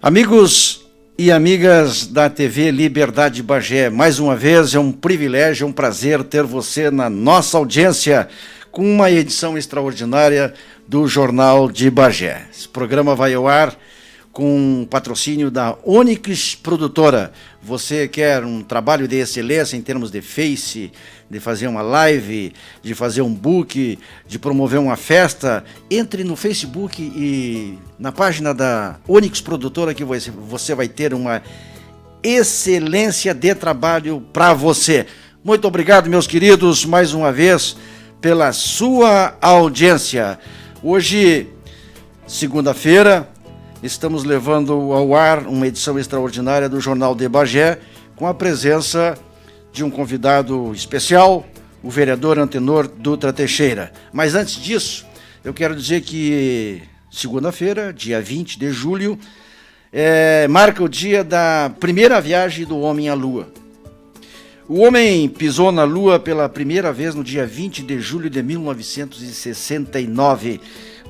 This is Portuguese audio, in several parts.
Amigos e amigas da TV Liberdade Bagé, mais uma vez é um privilégio, é um prazer ter você na nossa audiência com uma edição extraordinária do Jornal de Bagé. Esse programa vai ao ar com patrocínio da Onyx Produtora. Você quer um trabalho de excelência em termos de Face, de fazer uma live, de fazer um book, de promover uma festa? Entre no Facebook e na página da Onyx Produtora que você vai ter uma excelência de trabalho para você. Muito obrigado, meus queridos, mais uma vez pela sua audiência. Hoje, segunda-feira, estamos levando ao ar uma edição extraordinária do Jornal de Bagé, com a presença de um convidado especial, o vereador Antenor Dutra Teixeira. Mas antes disso, eu quero dizer que segunda-feira, dia 20 de julho, marca o dia da primeira viagem do homem à Lua. O homem pisou na Lua pela primeira vez no dia 20 de julho de 1969,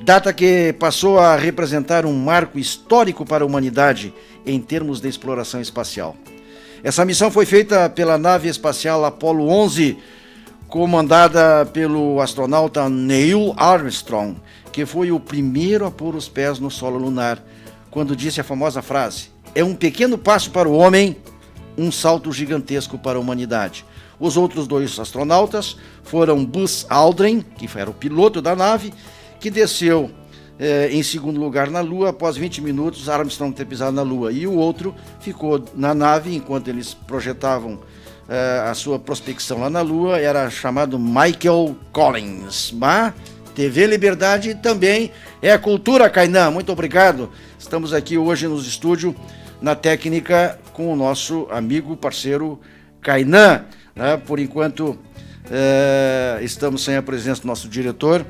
data que passou a representar um marco histórico para a humanidade em termos de exploração espacial. Essa missão foi feita pela nave espacial Apollo 11, comandada pelo astronauta Neil Armstrong, que foi o primeiro a pôr os pés no solo lunar, quando disse a famosa frase: "É um pequeno passo para o homem, um salto gigantesco para a humanidade". Os outros dois astronautas foram Buzz Aldrin, que era o piloto da nave, que desceu em segundo lugar na Lua após 20 minutos Armstrong ter pisado na Lua, e o outro ficou na nave enquanto eles projetavam a sua prospecção lá na Lua. Era chamado Michael Collins. Mas TV Liberdade também é a cultura, Kainan. Muito obrigado. Estamos aqui hoje nos estúdios, na técnica, com o nosso amigo, parceiro Kainan, né? Por enquanto, estamos sem a presença do nosso diretor,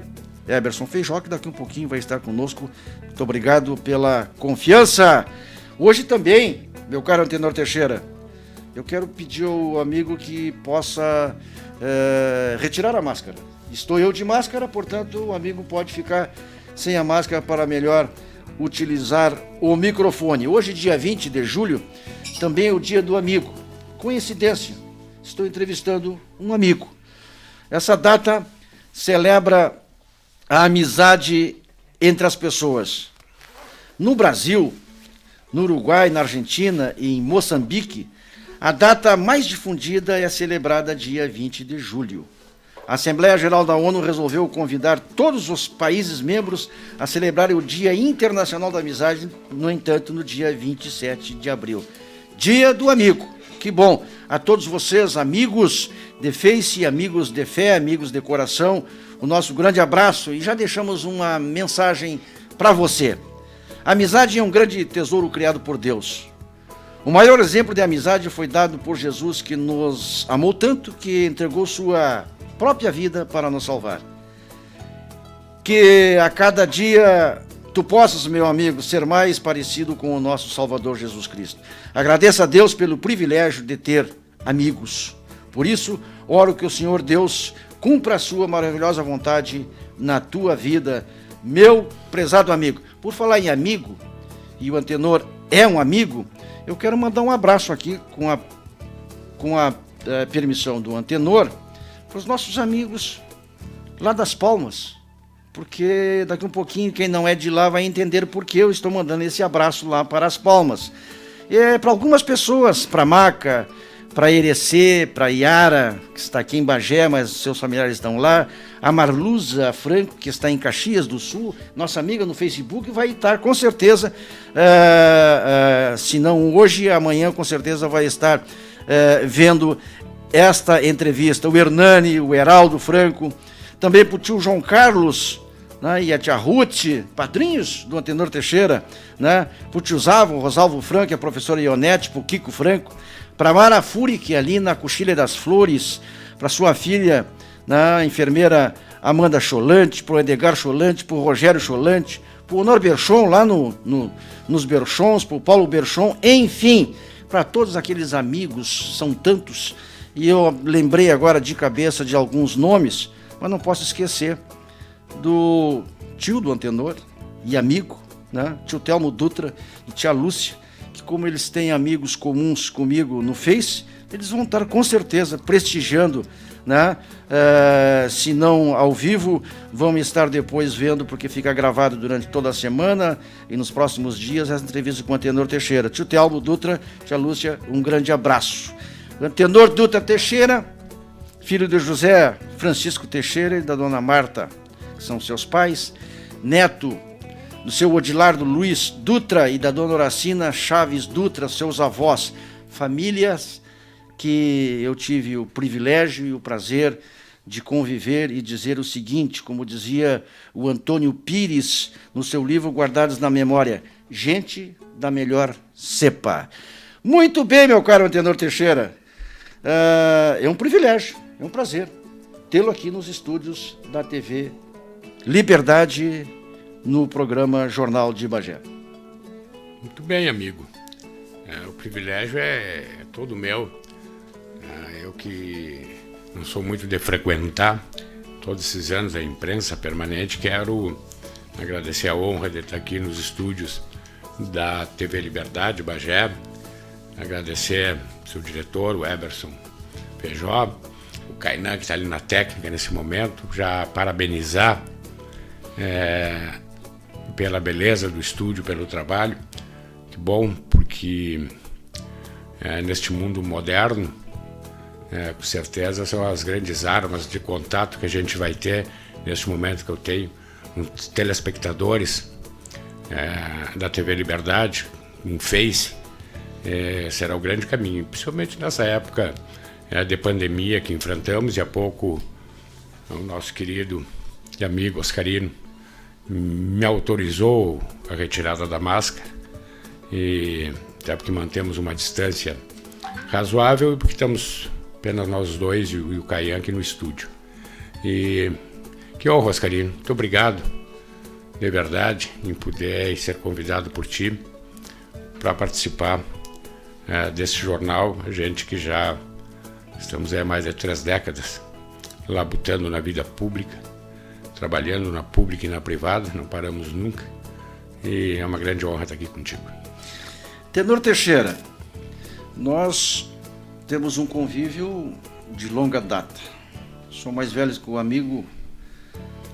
Eberson Feijó, que daqui um pouquinho vai estar conosco. Muito obrigado pela confiança. Hoje também, meu caro Antenor Teixeira, eu quero pedir ao amigo que possa retirar a máscara. Estou eu de máscara, portanto, o amigo pode ficar sem a máscara para melhor utilizar o microfone. Hoje, dia 20 de julho, também é o dia do amigo. Coincidência, estou entrevistando um amigo. Essa data celebra a amizade entre as pessoas. No Brasil, no Uruguai, na Argentina e em Moçambique, a data mais difundida é celebrada dia 20 de julho. A Assembleia Geral da ONU resolveu convidar todos os países membros a celebrarem o Dia Internacional da Amizade, no entanto, no dia 27 de abril. Dia do Amigo. Que bom! A todos vocês, amigos de Face, amigos de fé, amigos de coração, o nosso grande abraço, e já deixamos uma mensagem para você. A amizade é um grande tesouro criado por Deus. O maior exemplo de amizade foi dado por Jesus, que nos amou tanto que entregou sua própria vida para nos salvar. Que a cada dia tu possas, meu amigo, ser mais parecido com o nosso Salvador Jesus Cristo. Agradeça a Deus pelo privilégio de ter amigos. Por isso, oro que o Senhor Deus cumpra a sua maravilhosa vontade na tua vida, meu prezado amigo. Por falar em amigo, e o Antenor é um amigo, eu quero mandar um abraço aqui com a permissão do Antenor para os nossos amigos lá das Palmas, porque daqui um pouquinho quem não é de lá vai entender por que eu estou mandando esse abraço lá para as Palmas. Para algumas pessoas, para Maca, para Erecê, para Iara, que está aqui em Bagé, mas seus familiares estão lá, a Marluza Franco, que está em Caxias do Sul, nossa amiga no Facebook, vai estar com certeza, se não hoje, amanhã com certeza vai estar vendo esta entrevista. O Hernani, o Heraldo Franco, também para o tio João Carlos, né, e a tia Ruth, padrinhos do Antenor Teixeira, né, para o tio Zavo, o Rosalvo Franco, a professora Ionete, para o Kiko Franco, para a Mara Furic, ali na Coxilha das Flores, para sua filha, né, a enfermeira Amanda Cholante, para o Edgar Cholante, para o Rogério Cholante, para o Honor Berchon, lá nos Berchons, para o Paulo Berchon, enfim, para todos aqueles amigos, são tantos, e eu lembrei agora de cabeça de alguns nomes, mas não posso esquecer do tio do Antenor e amigo, né? Tio Telmo Dutra e tia Lúcia, que como eles têm amigos comuns comigo no Face, eles vão estar com certeza prestigiando, né? Se não ao vivo, vão estar depois vendo, porque fica gravado durante toda a semana e nos próximos dias essa entrevista com o Antenor Teixeira. Tio Telmo Dutra, tia Lúcia, um grande abraço. O Antenor Dutra Teixeira, filho de José Francisco Teixeira e da dona Marta, que são seus pais, neto do seu Odilardo Luiz Dutra e da dona Horacina Chaves Dutra, seus avós, famílias que eu tive o privilégio e o prazer de conviver e dizer o seguinte, como dizia o Antônio Pires no seu livro Guardados na Memória, gente da melhor cepa. Muito bem, meu caro Antenor Teixeira, é um privilégio, é um prazer tê-lo aqui nos estúdios da TV Liberdade, no programa Jornal de Bagé. Muito bem, amigo. O privilégio é todo meu. Eu que não sou muito de frequentar todos esses anos a imprensa permanente, quero agradecer a honra de estar aqui nos estúdios da TV Liberdade, Bagé, agradecer seu diretor, o Eberson Feijó, o Kainan, que está ali na técnica nesse momento, já parabenizar pela beleza do estúdio, pelo trabalho. Que bom, porque neste mundo moderno, com certeza são as grandes armas de contato que a gente vai ter neste momento que eu tenho com os telespectadores da TV Liberdade, um Face, será o grande caminho, principalmente nessa época de pandemia que enfrentamos. E há pouco o nosso querido e amigo Oscarino me autorizou a retirada da máscara, e até porque mantemos uma distância razoável e porque estamos apenas nós dois e o Caian aqui no estúdio. E que honra, Oscarino, muito obrigado de verdade em poder ser convidado por ti para participar desse jornal. A gente que já estamos há mais de 3 décadas labutando na vida pública, trabalhando na pública e na privada, não paramos nunca, e é uma grande honra estar aqui contigo. Tenor Teixeira, nós temos um convívio de longa data. Sou mais velho que o amigo,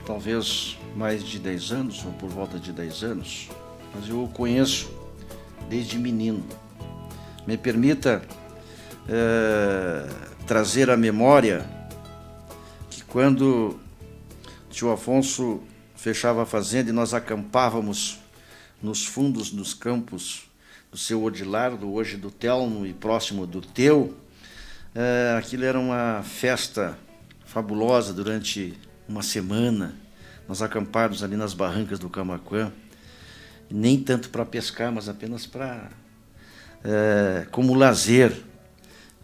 talvez mais de 10 anos, ou por volta de 10 anos, mas eu o conheço desde menino. Me permita trazer à memória que quando tio Afonso fechava a fazenda e nós acampávamos nos fundos dos campos do seu Odilardo, hoje do Telmo e próximo do teu, aquilo era uma festa fabulosa durante uma semana. Nós acampados ali nas barrancas do Camaquã, nem tanto para pescar, mas apenas para como lazer.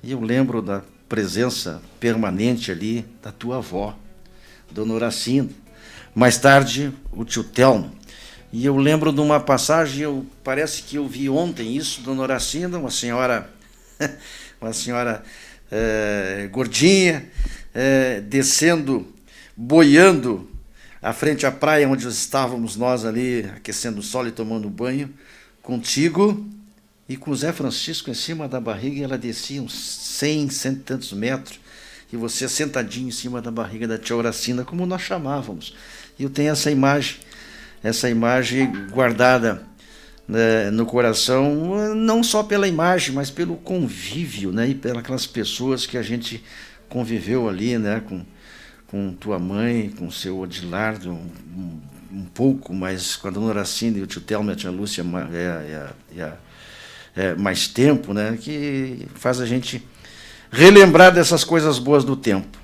E eu lembro da presença permanente ali da tua avó, Dona Horacina, mais tarde o tio Telmo. E eu lembro de uma passagem, parece que eu vi ontem isso, Dona Horacina, uma senhora gordinha, descendo, boiando à frente à praia onde estávamos nós ali, aquecendo o sol e tomando banho, contigo e com o Zé Francisco em cima da barriga, e ela descia uns 100 e tantos metros, e você sentadinho em cima da barriga da tia Horacina, como nós chamávamos. E eu tenho essa imagem guardada, né, no coração, não só pela imagem, mas pelo convívio, né, e pelas pessoas que a gente conviveu ali, né, com tua mãe, com o seu Odilardo, um pouco, mas com a dona Horacina e o tio Telmo e a tia Lúcia mais tempo, né, que faz a gente relembrar dessas coisas boas do tempo.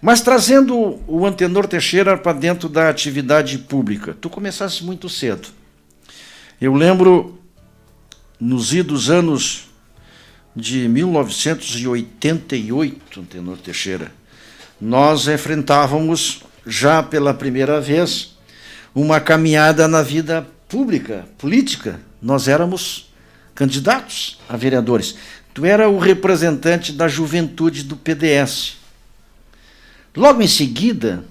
Mas trazendo o Antenor Teixeira para dentro da atividade pública, tu começaste muito cedo. Eu lembro, nos idos anos de 1988, Antenor Teixeira, nós enfrentávamos já pela primeira vez uma caminhada na vida pública, política. Nós éramos candidatos a vereadores. Tu era o representante da juventude do PDS. Logo em seguida,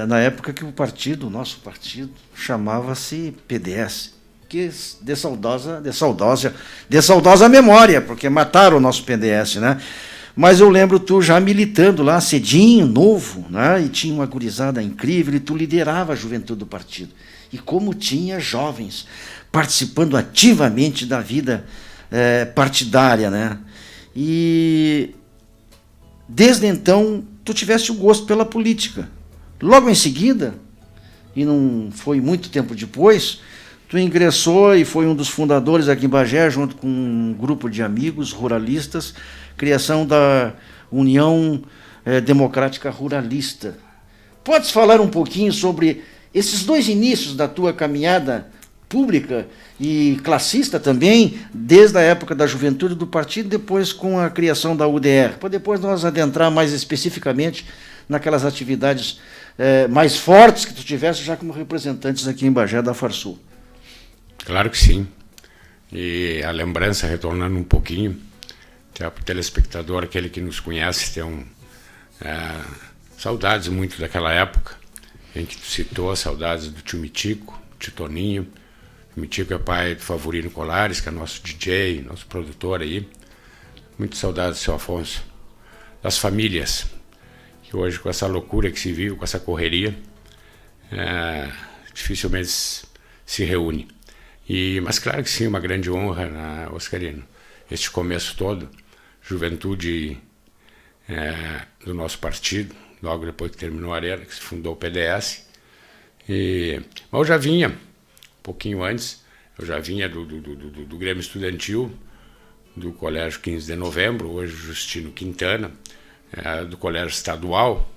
na época que o nosso partido, chamava-se PDS, que de saudosa memória, porque mataram o nosso PDS, né? Mas eu lembro tu já militando lá, cedinho, novo, né? E tinha uma gurizada incrível, e tu liderava a juventude do partido. E como tinha jovens participando ativamente da vida partidária, né? E desde então tu tiveste o gosto pela política. Logo em seguida, e não foi muito tempo depois, tu ingressou e foi um dos fundadores aqui em Bagé, junto com um grupo de amigos ruralistas, criação da União Democrática Ruralista. Podes falar um pouquinho sobre esses dois inícios da tua caminhada pública e classista também, desde a época da juventude do partido, depois com a criação da UDR, para depois nós adentrar mais especificamente naquelas atividades mais fortes que tu tivesse já como representantes aqui em Bagé da Farsul. Claro que sim. E a lembrança, retornando um pouquinho, para o telespectador, aquele que nos conhece, tem saudades muito daquela época, em que tu citou saudades do tio Mitico, tio Toninho. O Mitico é pai do Favorino Colares, que é nosso DJ, nosso produtor aí. Muito saudades do seu Afonso. Das famílias, que hoje com essa loucura que se vive, com essa correria, dificilmente se reúne. Mas claro que sim, uma grande honra, né, Oscarino, este começo todo, juventude do nosso partido, logo depois que terminou a Arena, que se fundou o PDS. Mas eu já vinha, um pouquinho antes, eu já vinha do Grêmio Estudantil, do Colégio 15 de Novembro, hoje Justino Quintana, do Colégio Estadual,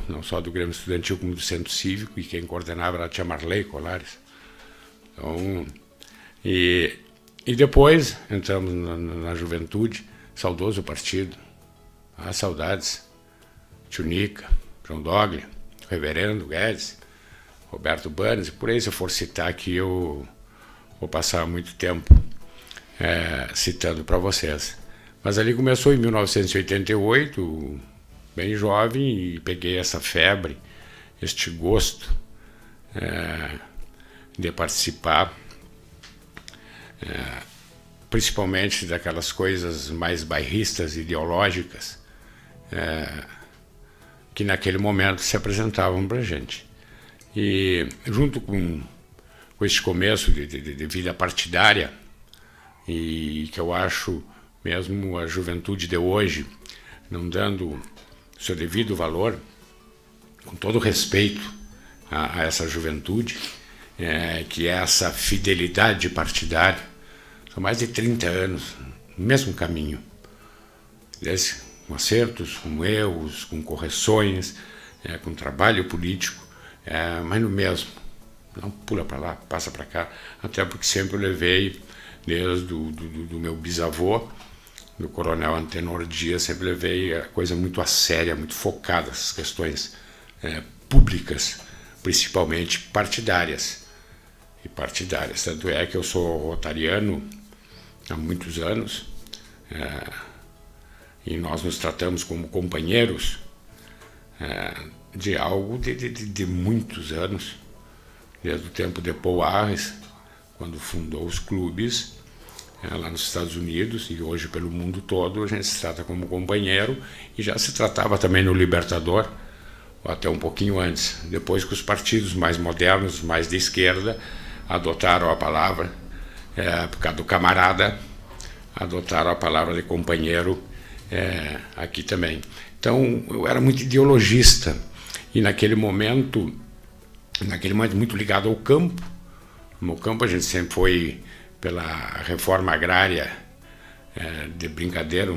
não só do Grêmio Estudantil como do Centro Cívico, e quem coordenava era a tia Marley Colares. Então, e depois entramos na juventude, saudoso partido, saudades, tio Nica, João Doglia, Reverendo Guedes, Roberto Banes, e por aí, se eu for citar aqui, eu vou passar muito tempo citando para vocês. Mas ali começou em 1988, bem jovem, e peguei essa febre, este gosto de participar, principalmente daquelas coisas mais bairristas, ideológicas, que naquele momento se apresentavam para a gente. E junto com esse começo de vida partidária, e que eu acho mesmo a juventude de hoje não dando o seu devido valor, com todo respeito a essa juventude, que é essa fidelidade partidária. São mais de 30 anos, no mesmo caminho, com acertos, com erros, com correções, com trabalho político, mas no mesmo. Não pula para lá, passa para cá, até porque sempre eu levei, desde do meu bisavô, do coronel Antenor Dias, sempre levei a coisa muito a séria, muito focada, essas questões públicas, principalmente partidárias. Tanto é que eu sou rotariano há muitos anos, e nós nos tratamos como companheiros de algo de muitos anos, desde o tempo de Paul Harris, quando fundou os clubes lá nos Estados Unidos, e hoje pelo mundo todo a gente se trata como companheiro, e já se tratava também no Libertador, ou até um pouquinho antes, depois que os partidos mais modernos, mais de esquerda, adotaram a palavra, por causa do camarada, adotaram a palavra de companheiro aqui também. Então eu era muito ideologista, e naquele momento muito ligado ao campo. No campo a gente sempre foi pela reforma agrária, de brincadeira,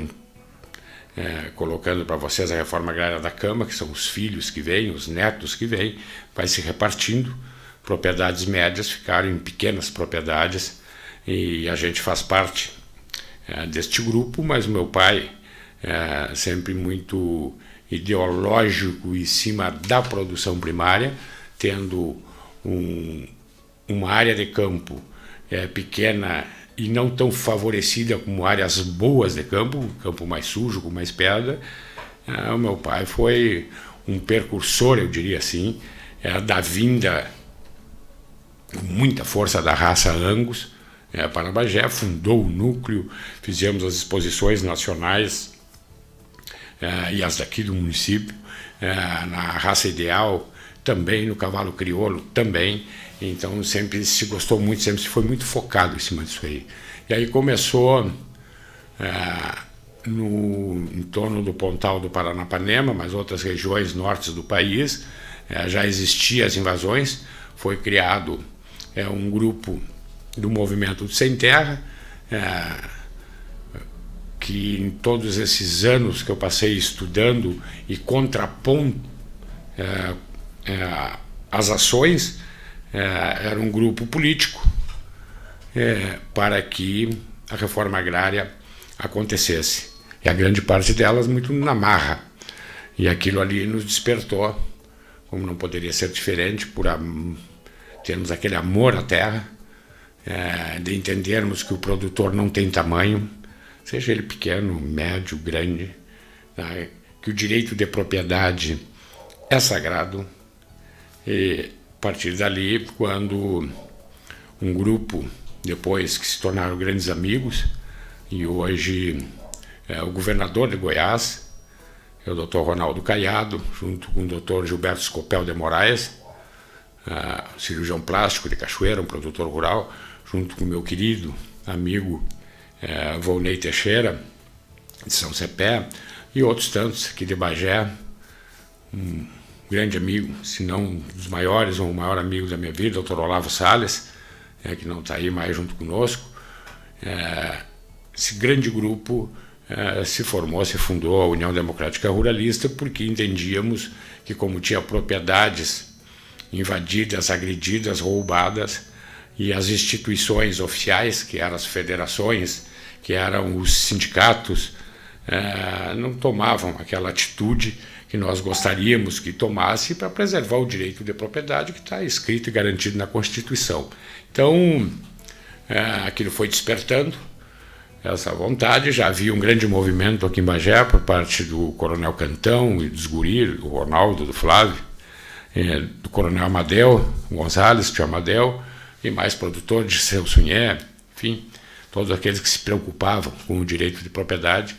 colocando para vocês a reforma agrária da Câmara, que são os filhos que vêm, os netos que vêm, vai se repartindo, propriedades médias ficaram em pequenas propriedades, e a gente faz parte deste grupo, mas o meu pai, sempre muito ideológico em cima da produção primária, tendo uma área de campo pequena e não tão favorecida como áreas boas de campo mais sujo, com mais pedra, O meu pai foi um precursor, eu diria assim, da vinda com muita força da raça Angus para Bagé, fundou o núcleo, fizemos as exposições nacionais e as daqui do município, na raça ideal também, no cavalo crioulo também. Então sempre se gostou muito, sempre se foi muito focado em cima disso aí. E aí começou em torno do Pontal do Paranapanema, mas outras regiões nortes do país, já existiam as invasões, foi criado um grupo do movimento Sem Terra, que em todos esses anos que eu passei estudando e contrapondo as ações, era um grupo político para que a reforma agrária acontecesse. E a grande parte delas muito na marra. E aquilo ali nos despertou, como não poderia ser diferente, por termos aquele amor à terra, de entendermos que o produtor não tem tamanho, seja ele pequeno, médio, grande, que o direito de propriedade é sagrado. E a partir dali, quando um grupo, depois que se tornaram grandes amigos, e hoje o governador de Goiás, o Dr. Ronaldo Caiado, junto com o Dr. Gilberto Scopel de Moraes, cirurgião plástico de Cachoeira, um produtor rural, junto com o meu querido amigo Volney Teixeira, de São Cepé, e outros tantos aqui de Bagé, um grande amigo, se não um dos maiores ou o maior amigo da minha vida, Dr. Olavo Salles, que não está aí mais junto conosco. Esse grande grupo se formou, se fundou a União Democrática Ruralista, porque entendíamos que, como tinha propriedades invadidas, agredidas, roubadas, e as instituições oficiais, que eram as federações, que eram os sindicatos, não tomavam aquela atitude que nós gostaríamos que tomasse para preservar o direito de propriedade que está escrito e garantido na Constituição. Então, aquilo foi despertando essa vontade. Já havia um grande movimento aqui em Bagé por parte do Coronel Cantão e dos guris, do Ronaldo, do Flávio, do Coronel Amadeu Gonzalez, tio Amadeu, e mais produtor de Seu Sunhé, enfim, todos aqueles que se preocupavam com o direito de propriedade,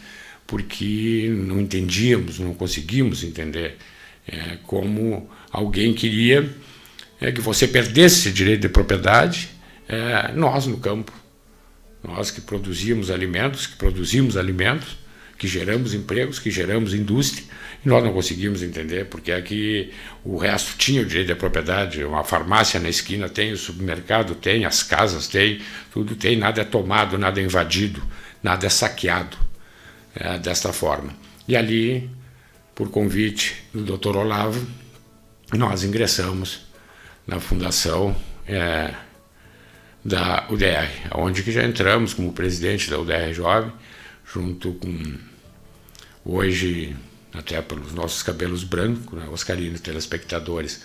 porque não entendíamos, não conseguimos entender como alguém queria que você perdesse esse direito de propriedade, nós no campo, nós que produzimos alimentos, que geramos empregos, que geramos indústria, e nós não conseguimos entender porque é que o resto tinha o direito de propriedade. Uma farmácia na esquina tem, o supermercado tem, as casas tem, tudo tem, nada é tomado, nada é invadido, nada é saqueado desta forma. E ali, por convite do Dr. Olavo, nós ingressamos na fundação da UDR, onde que já entramos como presidente da UDR Jovem, junto com, hoje, até pelos nossos cabelos brancos, né, Oscarino, telespectadores,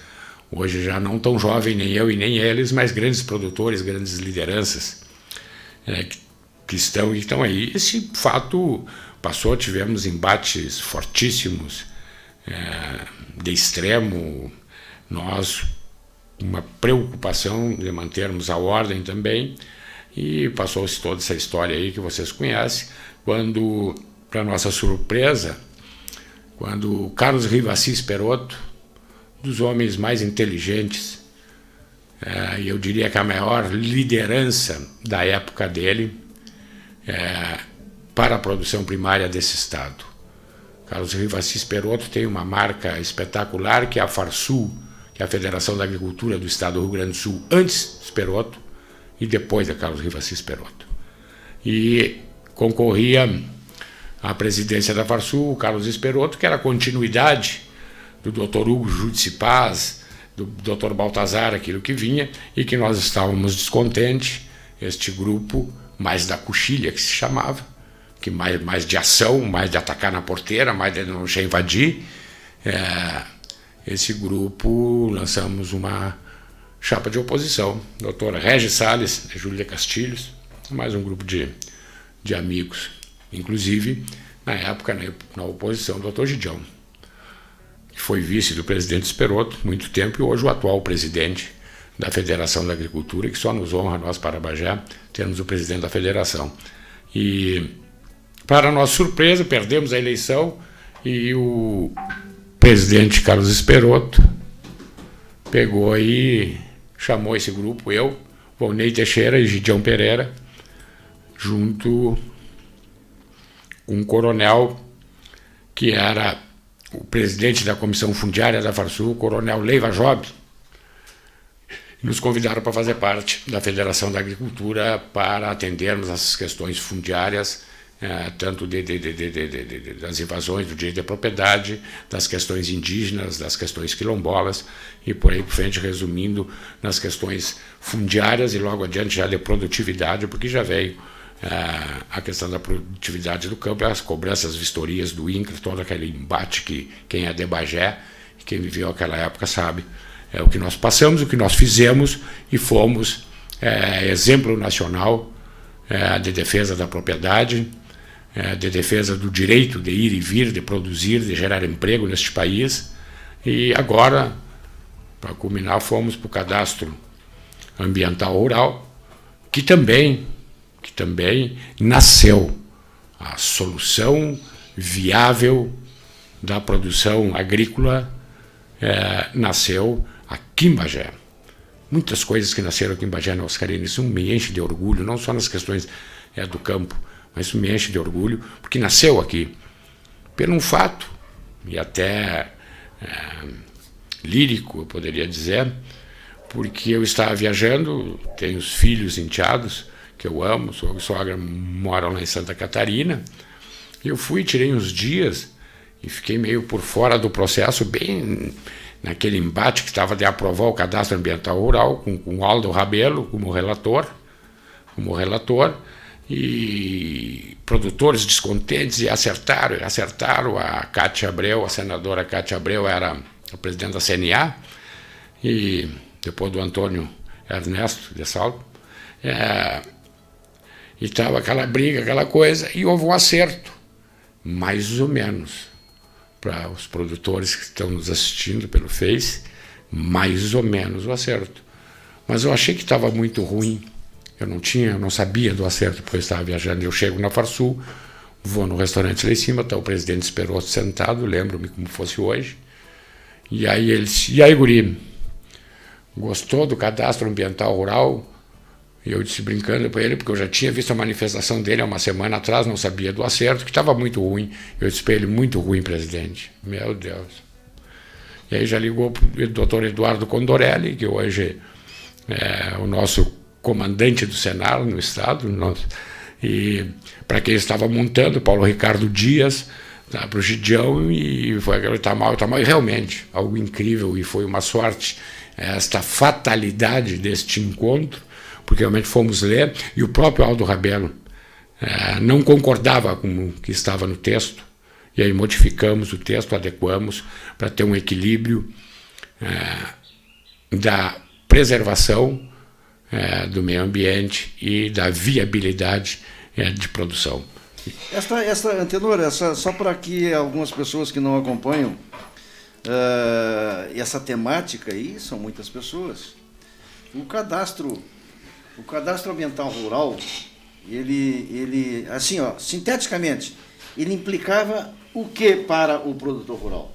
hoje já não tão jovem nem eu e nem eles, mas grandes produtores, grandes lideranças que estão aí. Esse fato passou, tivemos embates fortíssimos, de extremo, nós uma preocupação de mantermos a ordem também, e passou-se toda essa história aí que vocês conhecem, quando, para nossa surpresa, quando Carlos Rivassis Perotto, dos homens mais inteligentes, e eu diria que a maior liderança da época dele, para a produção primária desse estado. Carlos Rivassis Perotto tem uma marca espetacular, que é a Farsul, que é a Federação da Agricultura do Estado do Rio Grande do Sul, antes de Perotto e depois da Carlos Rivassis Perotto. E concorria à presidência da Farsul o Carlos Perotto, que era a continuidade do Dr. Hugo Judici Paz, do Dr. Baltazar, aquilo que vinha, e que nós estávamos descontentes, este grupo mais da coxilha, que se chamava, que mais de ação, mais de atacar na porteira, mais de não deixar invadir. Esse grupo, lançamos uma chapa de oposição, doutora Regis Salles, Júlia Castilhos, mais um grupo de amigos. inclusive na época na oposição do Dr. Gidião, que foi vice do presidente Esperoto muito tempo e hoje o atual presidente da Federação da Agricultura, que só nos honra, nós Parabagé, termos o presidente da federação. E, para nossa surpresa, perdemos a eleição e o presidente Carlos Esperoto pegou e chamou esse grupo, eu, Volney Teixeira e Gidião Pereira, junto com um coronel que era o presidente da Comissão Fundiária da Farsul, o coronel Leiva Job, nos convidaram para fazer parte da Federação da Agricultura para atendermos as questões fundiárias, tanto das invasões do direito de propriedade, das questões indígenas, das questões quilombolas e por aí por frente, resumindo nas questões fundiárias e logo adiante já de produtividade, porque já veio a questão da produtividade do campo, as cobranças, vistorias do INCRA, todo aquele embate que quem é de Bagé, quem viveu aquela época sabe o que nós passamos, o que nós fizemos e fomos exemplo nacional de defesa da propriedade, de defesa do direito de ir e vir, de produzir, de gerar emprego neste país. E agora, para culminar, fomos para o cadastro ambiental rural, que também nasceu a solução viável da produção agrícola, nasceu aqui em Bagé. Muitas coisas que nasceram aqui em Bagé, na Oscarina, isso me enche de orgulho, não só nas questões do campo, mas isso me enche de orgulho, porque nasceu aqui, por um fato, e até lírico, eu poderia dizer, porque eu estava viajando, tenho os filhos enteados, que eu amo, sogro e sogra moram lá em Santa Catarina, e eu fui, tirei uns dias, e fiquei meio por fora do processo, bem naquele embate que estava de aprovar o cadastro ambiental rural, com o Aldo Rabelo como relator, e produtores descontentes, e acertaram a Cátia Abreu, a senadora Cátia Abreu era a presidente da CNA, e depois do Antônio Ernesto de Salvo, e estava aquela briga, aquela coisa, e houve um acerto, mais ou menos, para os produtores que estão nos assistindo pelo Face, mais ou menos o acerto. Mas eu achei que estava muito ruim, eu não sabia do acerto, porque eu estava viajando, eu chego na Farsul, vou no restaurante lá em cima, está o presidente Esperoto sentado, lembro-me como fosse hoje, e aí ele disse, e aí, guri, gostou do cadastro ambiental rural? E eu disse, brincando para ele, porque eu já tinha visto a manifestação dele há uma semana atrás, não sabia do acerto, que estava muito ruim. Eu disse para ele, muito ruim, presidente. Meu Deus. E aí já ligou para o doutor Eduardo Condorelli, que hoje é o nosso comandante do Senar no Estado, e para quem ele estava montando, Paulo Ricardo Dias, para o Gidião, e foi aquele tá mal, e realmente, algo incrível, e foi uma sorte, esta fatalidade deste encontro, porque realmente fomos ler, e o próprio Aldo Rabelo não concordava com o que estava no texto, e aí modificamos o texto, adequamos, para ter um equilíbrio da preservação do meio ambiente e da viabilidade de produção. Antenor, só para que algumas pessoas que não acompanham essa temática aí, são muitas pessoas, o cadastro ambiental rural, ele assim, sinteticamente, ele implicava o que para o produtor rural?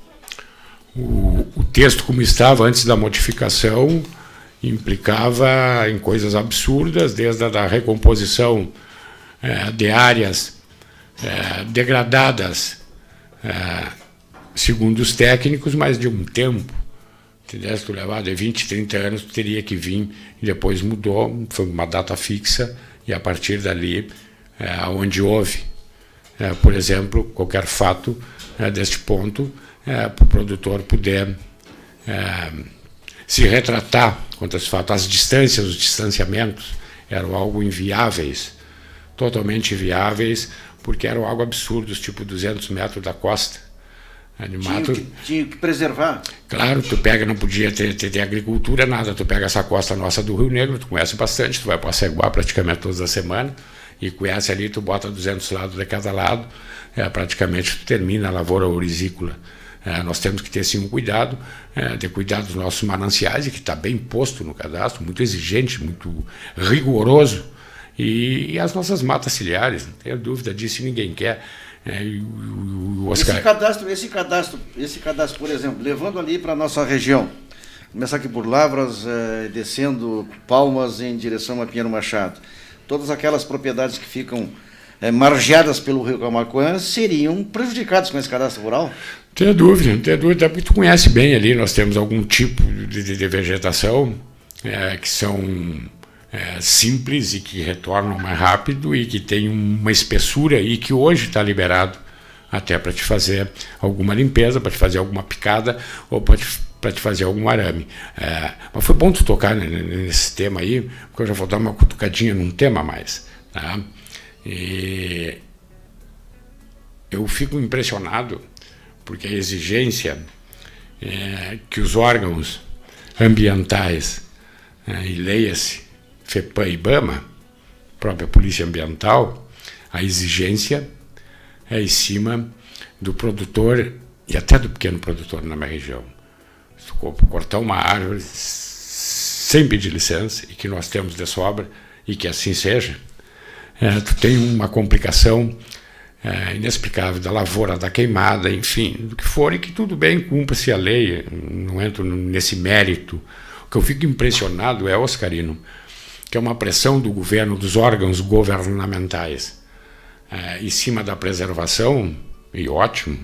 O texto como estava antes da modificação implicava em coisas absurdas, desde a da recomposição de áreas degradadas, segundo os técnicos, mas de um tempo. Se tivesse levado de 20, 30 anos, teria que vir, e depois mudou, foi uma data fixa, e a partir dali, onde houve, por exemplo, qualquer fato deste ponto, para o produtor poder se retratar contra esse fato. As distâncias, os distanciamentos eram algo inviáveis, totalmente inviáveis, porque eram algo absurdos, tipo 200 metros da costa. Tinha que preservar. Claro, tu pega, não podia ter agricultura, nada, tu pega essa costa nossa do Rio Negro, tu conhece bastante, tu vai para Ceguá praticamente todas as semanas, e com essa ali tu bota 200 lados de cada lado, praticamente tu termina a lavoura orizícola. Nós temos que ter sim um cuidado, de cuidar dos nossos mananciais, que está bem posto no cadastro, muito exigente, muito rigoroso, e as nossas matas ciliares, não tenho dúvida disso, ninguém quer. Oscar... esse cadastro, por exemplo, levando ali para a nossa região, começar aqui por Lavras, descendo Palmas em direção a Pinheiro Machado, todas aquelas propriedades que ficam margeadas pelo Rio Camaquã seriam prejudicadas com esse cadastro rural? Não tenho dúvida, porque tu conhece bem ali, nós temos algum tipo de vegetação que são simples e que retornam mais rápido e que tem uma espessura e que hoje está liberado até para te fazer alguma limpeza, para te fazer alguma picada ou para te fazer algum arame. Mas foi bom tu tocar nesse tema aí, porque eu já vou dar uma cutucadinha num tema a mais. Tá? E eu fico impressionado porque a exigência que os órgãos ambientais, e leia-se FEPAM e IBAMA, própria Polícia Ambiental, a exigência é em cima do produtor e até do pequeno produtor na minha região. Se tu cortar uma árvore sem pedir licença, e que nós temos de sobra, e que assim seja, tu tem uma complicação inexplicável da lavoura, da queimada, enfim, do que for, e que tudo bem, cumpra-se a lei, não entro nesse mérito. O que eu fico impressionado Oscarino, que é uma pressão do governo, dos órgãos governamentais, em cima da preservação, e ótimo,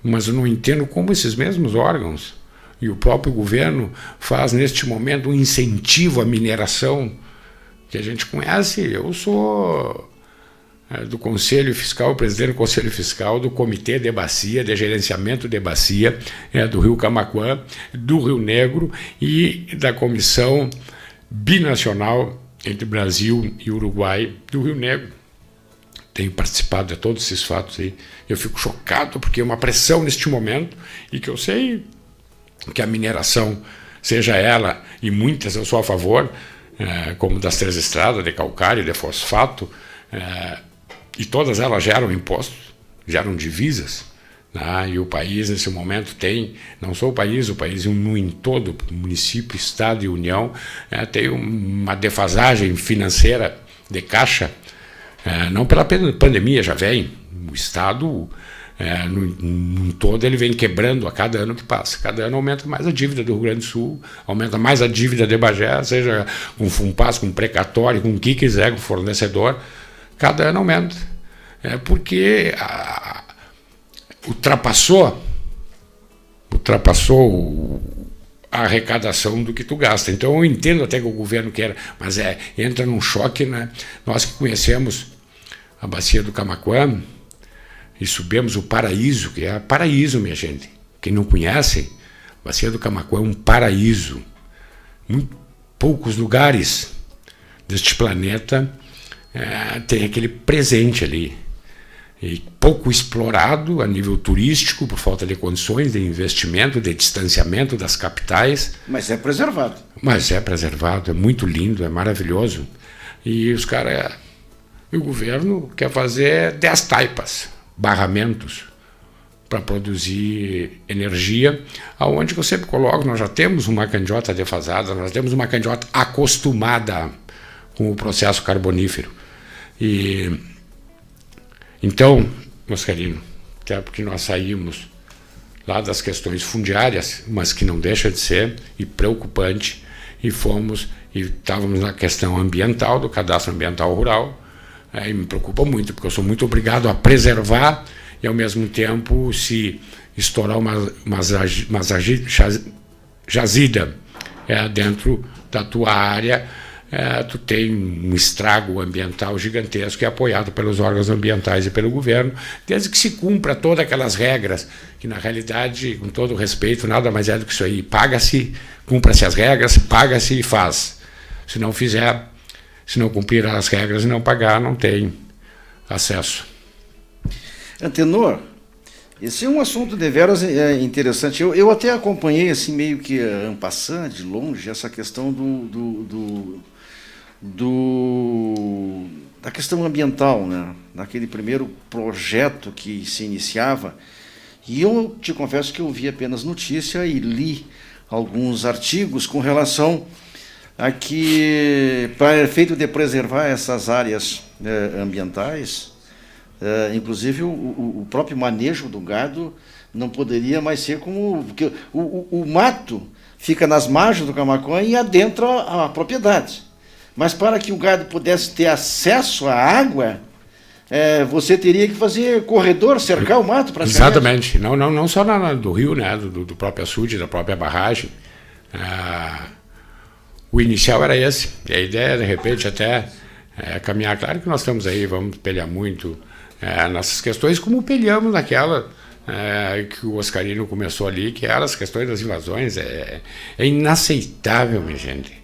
mas eu não entendo como esses mesmos órgãos e o próprio governo faz neste momento um incentivo à mineração, que a gente conhece. Eu sou do Conselho Fiscal, presidente do Conselho Fiscal, do Comitê de Bacia, de Gerenciamento de Bacia, do Rio Camaquã, do Rio Negro e da Comissão Binacional entre Brasil e Uruguai do Rio Negro. Tenho participado de todos esses fatos aí. Eu fico chocado porque é uma pressão neste momento e que eu sei que a mineração, seja ela, e muitas eu sou a favor, como das Três Estradas, de calcário, de fosfato, e todas elas geram impostos, geram divisas, né? E o país nesse momento tem, não só o país no em todo, município, estado e união, tem uma defasagem financeira de caixa, não pela pandemia, já vem, o estado no todo ele vem quebrando a cada ano que passa, cada ano aumenta mais a dívida do Rio Grande do Sul, aumenta mais a dívida de Bagé, seja com FUNPAS, com precatório, com o que quiser, com fornecedor, cada ano aumenta, porque ultrapassou a arrecadação do que tu gasta. Então eu entendo até que o governo quer, mas entra num choque, né? Nós que conhecemos a bacia do Camaquã e subimos o paraíso, que é paraíso, minha gente. Quem não conhece, a bacia do Camaquã é um paraíso. Muito poucos lugares deste planeta tem aquele presente ali. E pouco explorado a nível turístico, por falta de condições de investimento, de distanciamento das capitais. Mas é preservado. É muito lindo, é maravilhoso. E os caras, o governo quer fazer 10 taipas, barramentos, para produzir energia, aonde que eu sempre coloco, nós já temos uma candiota defasada, nós temos uma candiota acostumada com o processo carbonífero. Então, Oscarino, até porque nós saímos lá das questões fundiárias, mas que não deixa de ser, e preocupante, e estávamos na questão ambiental, do cadastro ambiental rural, e me preocupa muito, porque eu sou muito obrigado a preservar, e ao mesmo tempo, se estourar uma jazida dentro da tua área, tu tem um estrago ambiental gigantesco que é apoiado pelos órgãos ambientais e pelo governo, desde que se cumpra todas aquelas regras, que na realidade, com todo respeito, nada mais é do que isso aí. Paga-se, cumpra-se as regras, paga-se e faz. Se não fizer, se não cumprir as regras e não pagar, não tem acesso. Antenor, esse é um assunto deveras interessante. Eu até acompanhei assim meio que en passant, de longe, essa questão da questão ambiental, né? Naquele primeiro projeto que se iniciava, e eu te confesso que eu vi apenas notícia e li alguns artigos com relação a que, para efeito de preservar essas áreas ambientais, inclusive o próprio manejo do gado não poderia mais ser como... Porque o mato fica nas margens do Camaquã e adentra a propriedade. Mas para que o gado pudesse ter acesso à água, você teria que fazer corredor, cercar o mato para Exatamente. Não só do rio, né? do próprio açude, da própria barragem. O inicial era esse. E a ideia, de repente, até caminhar. Claro que nós estamos aí, vamos pelear muito nessas questões, como peleamos naquela que o Oscarino começou ali, que eram as questões das invasões. É inaceitável, minha gente.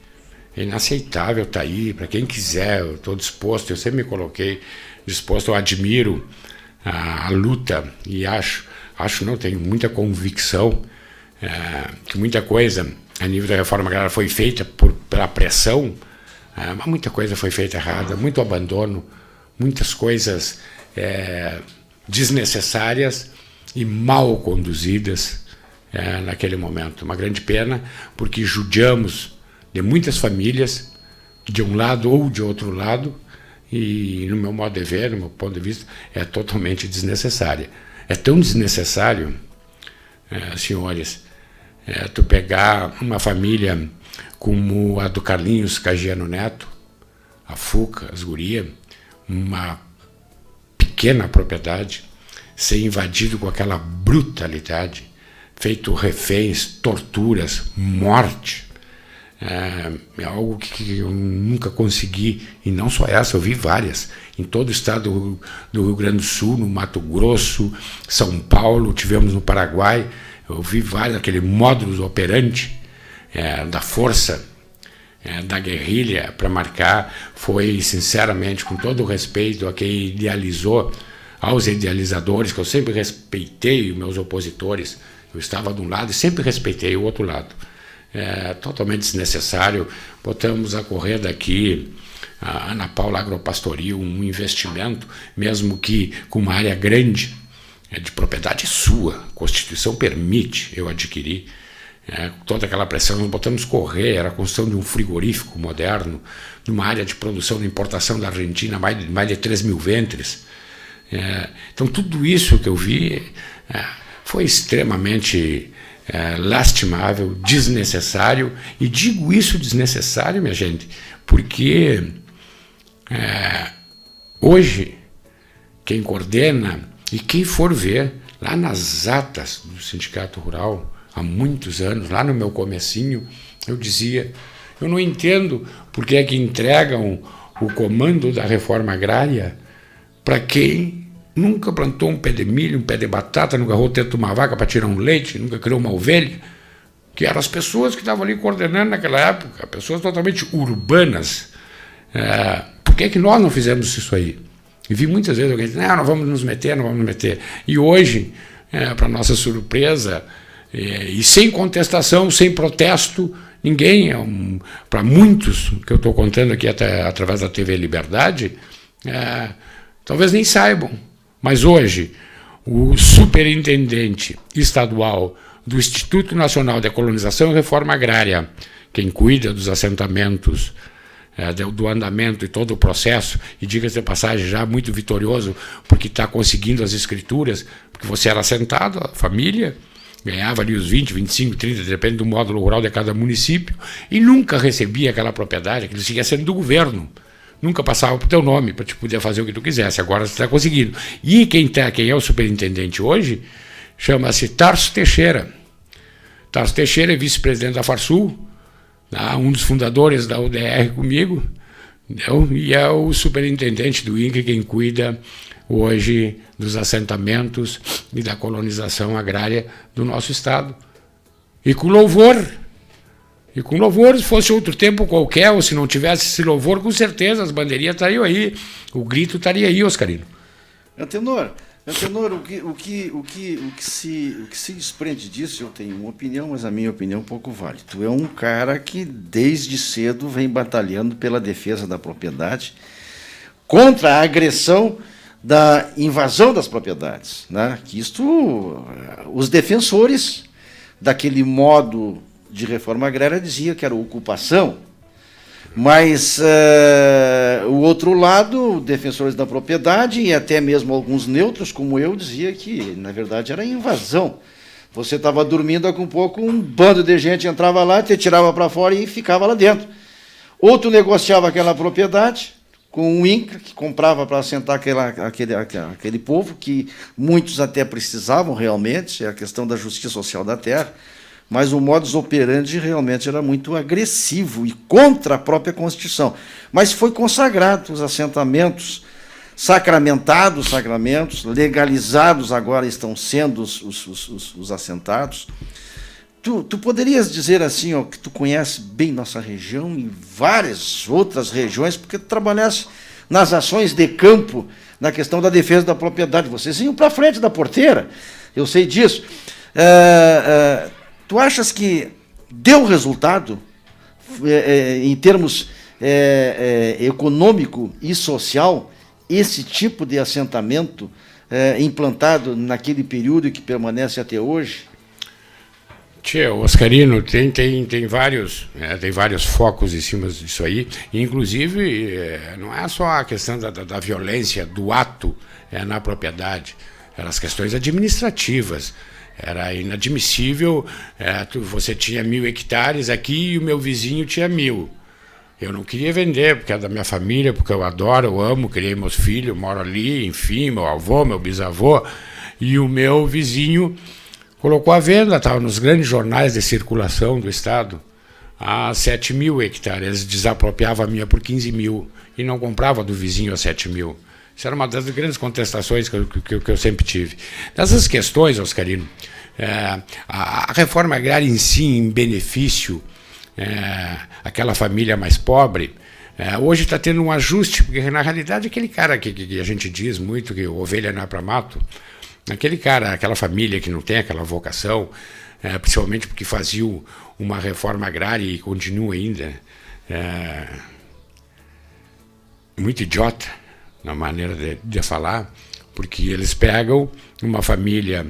É inaceitável estar aí. Para quem quiser, eu estou disposto, eu sempre me coloquei disposto, eu admiro a luta e acho não, tenho muita convicção que muita coisa a nível da reforma agrária foi feita pela pressão, mas muita coisa foi feita errada, muito abandono, muitas coisas desnecessárias e mal conduzidas naquele momento. Uma grande pena, porque judiamos de muitas famílias, de um lado ou de outro lado, e no meu modo de ver, no meu ponto de vista, é totalmente desnecessária. É tão desnecessário, senhores, tu pegar uma família como a do Carlinhos Cagiano Neto, a Fuca, as Guria, uma pequena propriedade, ser invadido com aquela brutalidade, feito reféns, torturas, morte. É algo que eu nunca consegui, e não só essa, eu vi várias, em todo o estado do Rio Grande do Sul, no Mato Grosso, São Paulo, tivemos no Paraguai, eu vi várias, aquele modus operandi da força, da guerrilha para marcar, foi sinceramente, com todo o respeito a quem idealizou, aos idealizadores, que eu sempre respeitei os meus opositores, eu estava de um lado e sempre respeitei o outro lado. Totalmente desnecessário. Botamos a correr daqui a Ana Paula Agropastoril, um investimento, mesmo que com uma área grande, de propriedade sua, a Constituição permite eu adquirir, toda aquela pressão, nós botamos correr, era a construção de um frigorífico moderno, numa área de produção de importação da Argentina, mais de 3 mil ventres. Então tudo isso que eu vi foi extremamente lastimável, desnecessário, e digo isso desnecessário, minha gente, porque hoje quem coordena e quem for ver lá nas atas do Sindicato Rural, há muitos anos, lá no meu comecinho, eu dizia, eu não entendo por que é que entregam o comando da reforma agrária para quem nunca plantou um pé de milho, um pé de batata, nunca agarrou o teto de uma vaca para tirar um leite, nunca criou uma ovelha, que eram as pessoas que estavam ali coordenando naquela época, pessoas totalmente urbanas. Por que nós não fizemos isso aí? E vi muitas vezes alguém dizendo, não vamos nos meter. E hoje, para nossa surpresa, e sem contestação, sem protesto, ninguém, para muitos, que eu estou contando aqui até através da TV Liberdade, talvez nem saibam. Mas hoje, o superintendente estadual do Instituto Nacional de Colonização e Reforma Agrária, quem cuida dos assentamentos, do andamento e todo o processo, e diga-se de passagem, já muito vitorioso, porque está conseguindo as escrituras, porque você era assentado, a família, ganhava ali os 20, 25, 30, depende do módulo rural de cada município, e nunca recebia aquela propriedade, aquilo seguia sendo do governo. Nunca passava para o teu nome, para te poder fazer o que tu quisesse. Agora você está conseguindo. E quem é o superintendente hoje chama-se Tarso Teixeira. Tarso Teixeira é vice-presidente da Farsul, um dos fundadores da UDR comigo, entendeu? E é o superintendente do INCRE quem cuida hoje dos assentamentos e da colonização agrária do nosso estado. E com louvor, se fosse outro tempo qualquer, ou se não tivesse esse louvor, com certeza as bandeirinhas estariam aí, o grito estaria aí, Oscarino. Antenor, o que se desprende disso, eu tenho uma opinião, mas a minha opinião pouco vale. Tu é um cara que desde cedo vem batalhando pela defesa da propriedade, contra a agressão da invasão das propriedades, né? Que isto, os defensores daquele modo de reforma agrária diziam que era ocupação, mas o outro lado, defensores da propriedade e até mesmo alguns neutros, como eu, dizia que, na verdade, era invasão. Você estava dormindo, com um pouco, um bando de gente entrava lá, te tirava para fora e ficava lá dentro. Outro negociava aquela propriedade com um Inca, que comprava para assentar aquele povo, que muitos até precisavam realmente, é a questão da justiça social da terra, mas o modus operandi realmente era muito agressivo e contra a própria Constituição. Mas foi consagrado os assentamentos, sacramentados sacramentos, legalizados agora estão sendo os assentados. Tu poderias dizer assim, ó, que tu conhece bem nossa região e várias outras regiões, porque tu trabalhaste nas ações de campo, na questão da defesa da propriedade. Vocês iam para frente da porteira, eu sei disso. Tu achas que deu resultado em termos econômico e social esse tipo de assentamento implantado naquele período e que permanece até hoje? Tchê, Oscarino, tem vários focos em cima disso aí, inclusive não é só a questão da violência, do ato na propriedade, eram as questões administrativas. Era inadmissível, você tinha 1.000 hectares aqui e o meu vizinho tinha 1.000. Eu não queria vender, porque é da minha família, porque eu adoro, eu amo, criei meus filhos, moro ali, enfim, meu avô, meu bisavô, e o meu vizinho colocou à venda, estava nos grandes jornais de circulação do Estado, a 7.000 hectares. Eles desapropriavam a minha por 15.000 e não comprava do vizinho a 7.000. Isso era uma das grandes contestações que eu sempre tive. Dessas questões, Oscarino, a reforma agrária em si, em benefício, aquela família mais pobre, hoje está tendo um ajuste, porque na realidade aquele cara que a gente diz muito que ovelha não é para mato, aquele cara, aquela família que não tem aquela vocação, principalmente porque fazia uma reforma agrária e continua ainda muito idiota na maneira de falar, porque eles pegam uma família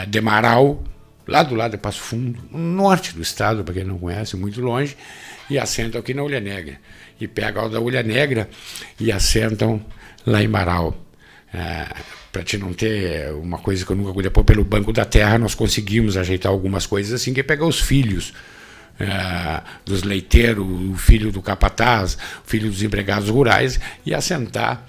de Marau, lá do lado de Passo Fundo, no norte do estado, para quem não conhece, muito longe, e assentam aqui na Ulha Negra. E pegam a da Ulha Negra e assentam lá em Marau. Para te não ter uma coisa que eu nunca... Depois, pelo Banco da Terra, nós conseguimos ajeitar algumas coisas assim, que é pegar os filhos dos leiteiros, o filho do capataz, o filho dos empregados rurais, e assentar,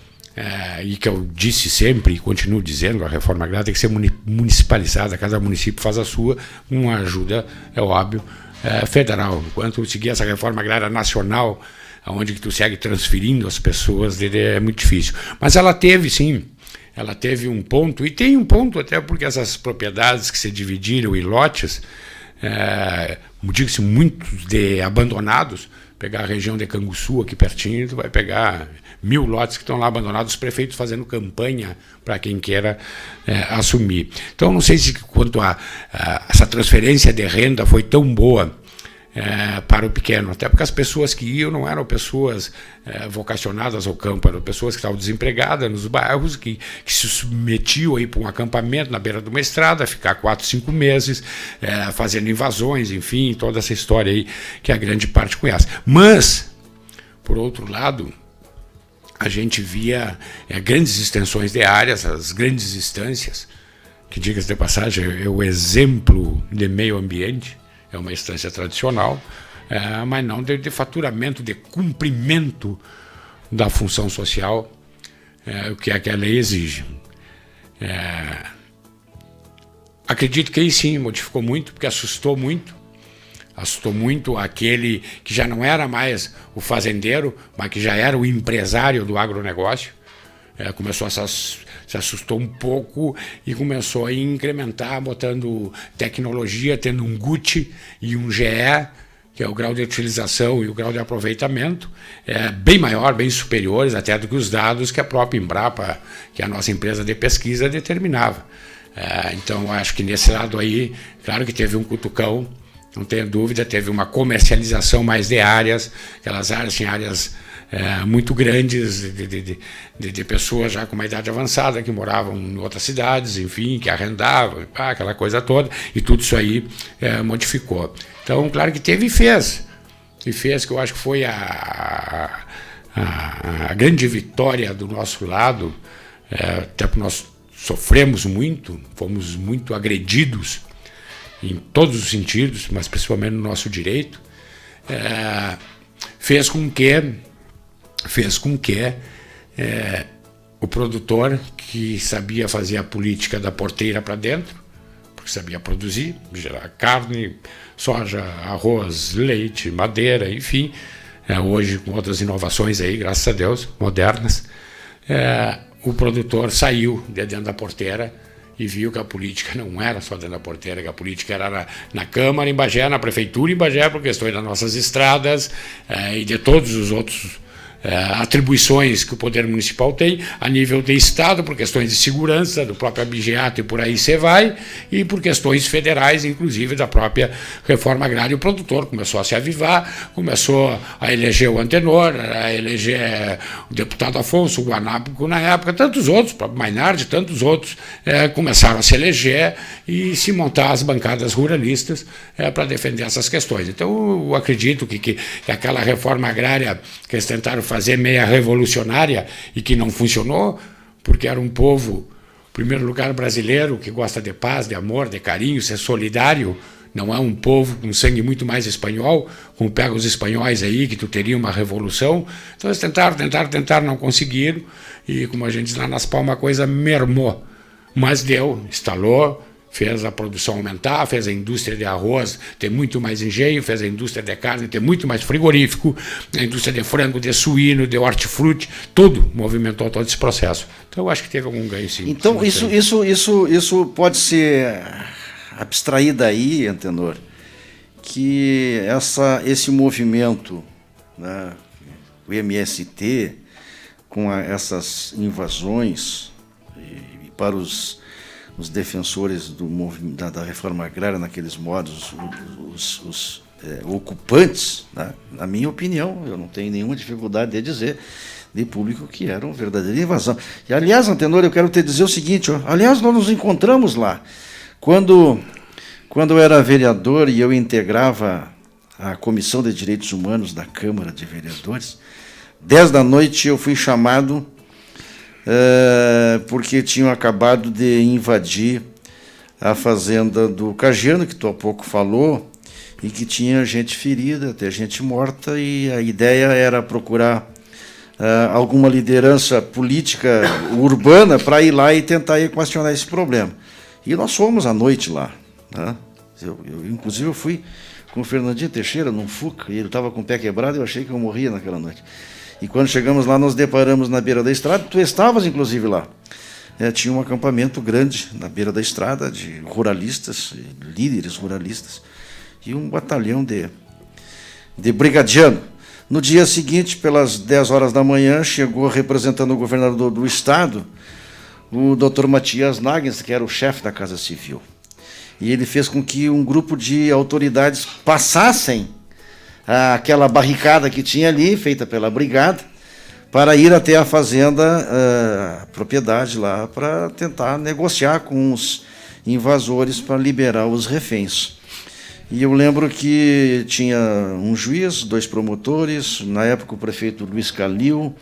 e que eu disse sempre, e continuo dizendo, a reforma agrária tem que ser municipalizada, cada município faz a sua, uma ajuda, é óbvio, federal. Enquanto seguir essa reforma agrária nacional, onde que tu segue transferindo as pessoas, é muito difícil. Mas ela teve, sim, ela teve um ponto, e tem um ponto até porque essas propriedades que se dividiram em lotes, digo-se muitos de abandonados, pegar a região de Canguçu aqui pertinho, tu vai pegar 1.000 lotes que estão lá abandonados, os prefeitos fazendo campanha para quem queira assumir. Então, não sei se quanto a essa transferência de renda foi tão boa para o pequeno, até porque as pessoas que iam não eram pessoas vocacionadas ao campo, eram pessoas que estavam desempregadas nos bairros, que se submetiam aí para um acampamento na beira de uma estrada, ficar 4, 5 meses, fazendo invasões, enfim, toda essa história aí que a grande parte conhece. Mas, por outro lado, a gente via grandes extensões de áreas, as grandes instâncias, que, diga-se de passagem, é o exemplo de meio ambiente, é uma instância tradicional, mas não de faturamento, de cumprimento da função social, o que é que a lei exige. Acredito que aí sim modificou muito, porque assustou muito aquele que já não era mais o fazendeiro, mas que já era o empresário do agronegócio. Começou a se assustou um pouco e começou a incrementar, botando tecnologia, tendo um GUT e um GE, que é o grau de utilização e o grau de aproveitamento, bem maior, bem superiores até do que os dados que a própria Embrapa, que é a nossa empresa de pesquisa, determinava. Então, acho que nesse lado aí, claro que teve um cutucão, não tenho dúvida, teve uma comercialização mais de áreas, aquelas áreas, tinha áreas muito grandes de pessoas já com uma idade avançada que moravam em outras cidades, enfim, que arrendavam, aquela coisa toda, e tudo isso aí modificou. Então, claro que teve e fez, que eu acho que foi a grande vitória do nosso lado, até porque nós sofremos muito, fomos muito agredidos em todos os sentidos, mas principalmente no nosso direito, fez com que o produtor que sabia fazer a política da porteira para dentro, porque sabia produzir, gerar carne, soja, arroz, leite, madeira, enfim, hoje com outras inovações aí, graças a Deus, modernas, o produtor saiu de dentro da porteira e viu que a política não era só dentro da porteira, que a política era na Câmara em Bagé, na Prefeitura em Bagé, por questões das nossas estradas e de todos os outros atribuições que o Poder Municipal tem a nível de Estado, por questões de segurança, do próprio abigeato e por aí você vai, e por questões federais, inclusive da própria reforma agrária. O produtor começou a se avivar, começou a eleger o Antenor, a eleger o deputado Afonso, o Guanápico na época, tantos outros, o próprio Mainardi, tantos outros começaram a se eleger e se montar as bancadas ruralistas para defender essas questões. Então, eu acredito que aquela reforma agrária que eles tentaram fazer meia revolucionária e que não funcionou, porque era um povo, em primeiro lugar, brasileiro, que gosta de paz, de amor, de carinho, ser solidário. Não é um povo com sangue muito mais espanhol, como pega os espanhóis aí, que tu teria uma revolução. Então eles tentaram, não conseguiram, e como a gente diz lá nas Palmas, a coisa mermou. Mas deu, instalou, fez a produção aumentar, fez a indústria de arroz ter muito mais engenho, fez a indústria de carne ter muito mais frigorífico, a indústria de frango, de suíno, de hortifruti, tudo movimentou todo esse processo. Então eu acho que teve algum ganho, sim. Então isso pode ser abstraído daí, Antenor, que esse movimento, né, o MST, com essas invasões e para os defensores da reforma agrária, naqueles modos, os ocupantes, né? Na minha opinião, eu não tenho nenhuma dificuldade de dizer de público que era uma verdadeira invasão. E, aliás, Antenor, eu quero te dizer o seguinte, aliás, nós nos encontramos lá. Quando eu era vereador e eu integrava a Comissão de Direitos Humanos da Câmara de Vereadores, 10 da noite eu fui chamado porque tinham acabado de invadir a fazenda do Cagiano, que tu há pouco falou, e que tinha gente ferida, até gente morta, e a ideia era procurar alguma liderança política urbana para ir lá e tentar equacionar esse problema. E nós fomos à noite lá, né? Inclusive, eu fui com o Fernandinho Teixeira num Fuca, e ele estava com o pé quebrado, e eu achei que eu morria naquela noite. E quando chegamos lá, nos deparamos na beira da estrada, tu estavas, inclusive, lá. Tinha um acampamento grande na beira da estrada, de ruralistas, líderes ruralistas, e um batalhão de brigadiano. No dia seguinte, pelas 10 horas da manhã, chegou representando o governador do Estado, o Dr. Matias Nagens, que era o chefe da Casa Civil. E ele fez com que um grupo de autoridades passassem aquela barricada que tinha ali, feita pela brigada, para ir até a fazenda, a propriedade lá, para tentar negociar com os invasores para liberar os reféns. E eu lembro que tinha um juiz, 2 promotores, na época o prefeito Luiz Calil,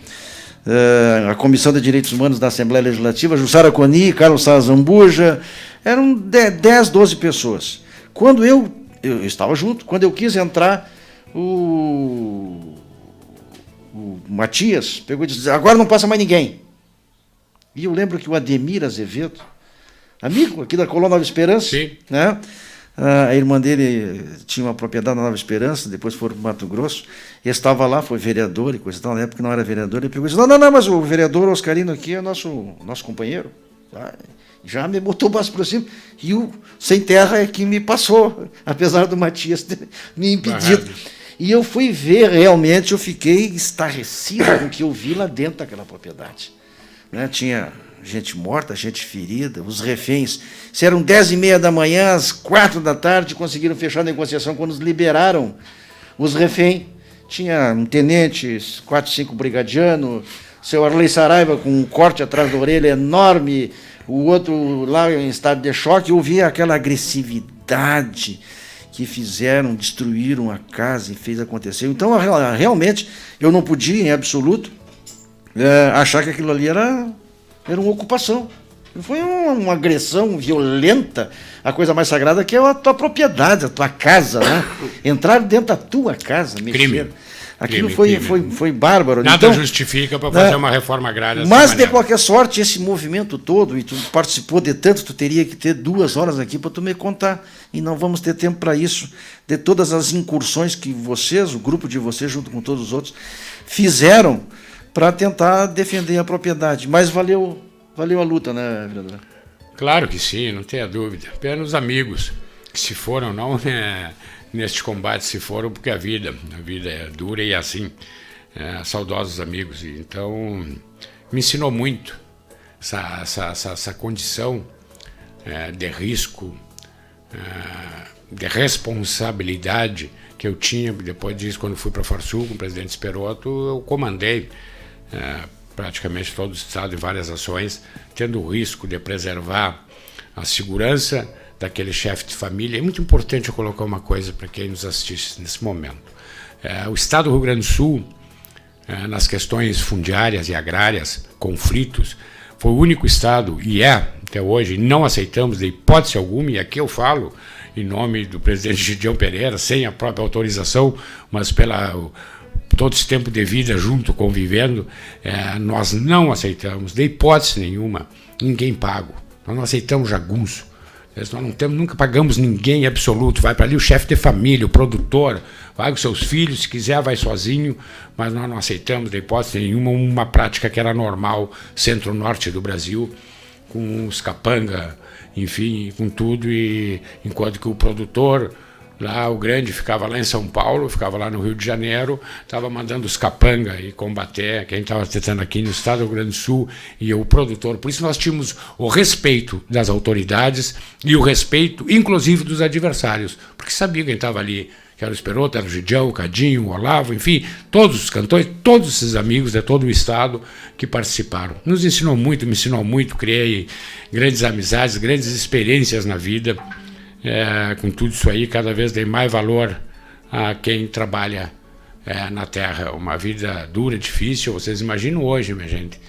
a Comissão de Direitos Humanos da Assembleia Legislativa, Jussara Coni, Carlos Sazambuja, eram 10, 12 pessoas. Quando eu estava junto, quando eu quis entrar, o Matias pegou e disse, agora não passa mais ninguém. E eu lembro que o Ademir Azevedo, amigo aqui da Colônia Nova Esperança, sim, né? A irmã dele tinha uma propriedade na Nova Esperança, depois foram para o Mato Grosso, ele estava lá, foi vereador e coisa e tal, na época não era vereador, ele pegou e disse, não, mas o vereador Oscarino aqui é nosso companheiro. Já me botou o braço para cima, e o Sem Terra é que me passou, apesar do Matias ter me impedido. E eu fui ver, realmente, eu fiquei estarrecido com o que eu vi lá dentro daquela propriedade. Né? Tinha gente morta, gente ferida, os reféns. Se eram 10h30 da manhã, às 4 da tarde, conseguiram fechar a negociação quando nos liberaram os reféns. tinha um tenente, 4, 5 brigadianos, seu Arley Saraiva com um corte atrás da orelha enorme, o outro lá em estado de choque. Eu via aquela agressividade que fizeram, destruíram a casa e fez acontecer. Então, realmente, eu não podia, em absoluto, achar que aquilo ali era uma ocupação. Foi uma agressão violenta, a coisa mais sagrada que é a tua propriedade, a tua casa, né? Entrar dentro da tua casa, mexer. Crime. Aquilo foi bárbaro. Nada então, justifica para fazer uma reforma agrária. Mas, de qualquer sorte, esse movimento todo, e tu participou de tanto, tu teria que ter 2 horas aqui para tu me contar, e não vamos ter tempo para isso, de todas as incursões que vocês, o grupo de vocês, junto com todos os outros, fizeram para tentar defender a propriedade. Mas valeu a luta, né, vereador? Claro que sim, não tenha dúvida. Apenas amigos que se foram, não neste combate, se foram porque a vida é dura e assim, saudosos amigos. Então, me ensinou muito essa condição de risco, de responsabilidade que eu tinha. Depois disso, quando fui para a Farsul com o presidente Esperotto, eu comandei praticamente todo o estado em várias ações, tendo o risco de preservar a segurança daquele chefe de família. É muito importante eu colocar uma coisa para quem nos assiste nesse momento. O estado do Rio Grande do Sul, nas questões fundiárias e agrárias, conflitos, foi o único estado, e até hoje, não aceitamos de hipótese alguma, e aqui eu falo em nome do presidente Gideão Pereira, sem a própria autorização, mas todo esse tempo de vida junto, convivendo, nós não aceitamos, de hipótese nenhuma, ninguém pago. Nós não aceitamos jagunço. Nós nunca pagamos ninguém absoluto. Vai para ali o chefe de família, o produtor, vai com seus filhos, se quiser vai sozinho, mas nós não aceitamos, de hipótese nenhuma, uma prática que era normal, centro-norte do Brasil, com os capanga, enfim, com tudo, e enquanto que o produtor lá, o grande, ficava lá em São Paulo, ficava lá no Rio de Janeiro, estava mandando os capanga e combater quem estava tentando aqui no estado do Rio Grande do Sul, e o produtor. Por isso nós tínhamos o respeito das autoridades e o respeito, inclusive, dos adversários, porque sabia quem estava ali, que era o Esperotto, era o Gideão, o Cadinho, o Olavo, enfim, todos os cantores, todos esses amigos de todo o estado que participaram. Nos ensinou muito, me ensinou muito, criei grandes amizades, grandes experiências na vida. Com tudo isso aí, cada vez dei mais valor a quem trabalha na terra. Uma vida dura, difícil, vocês imaginam hoje, minha gente.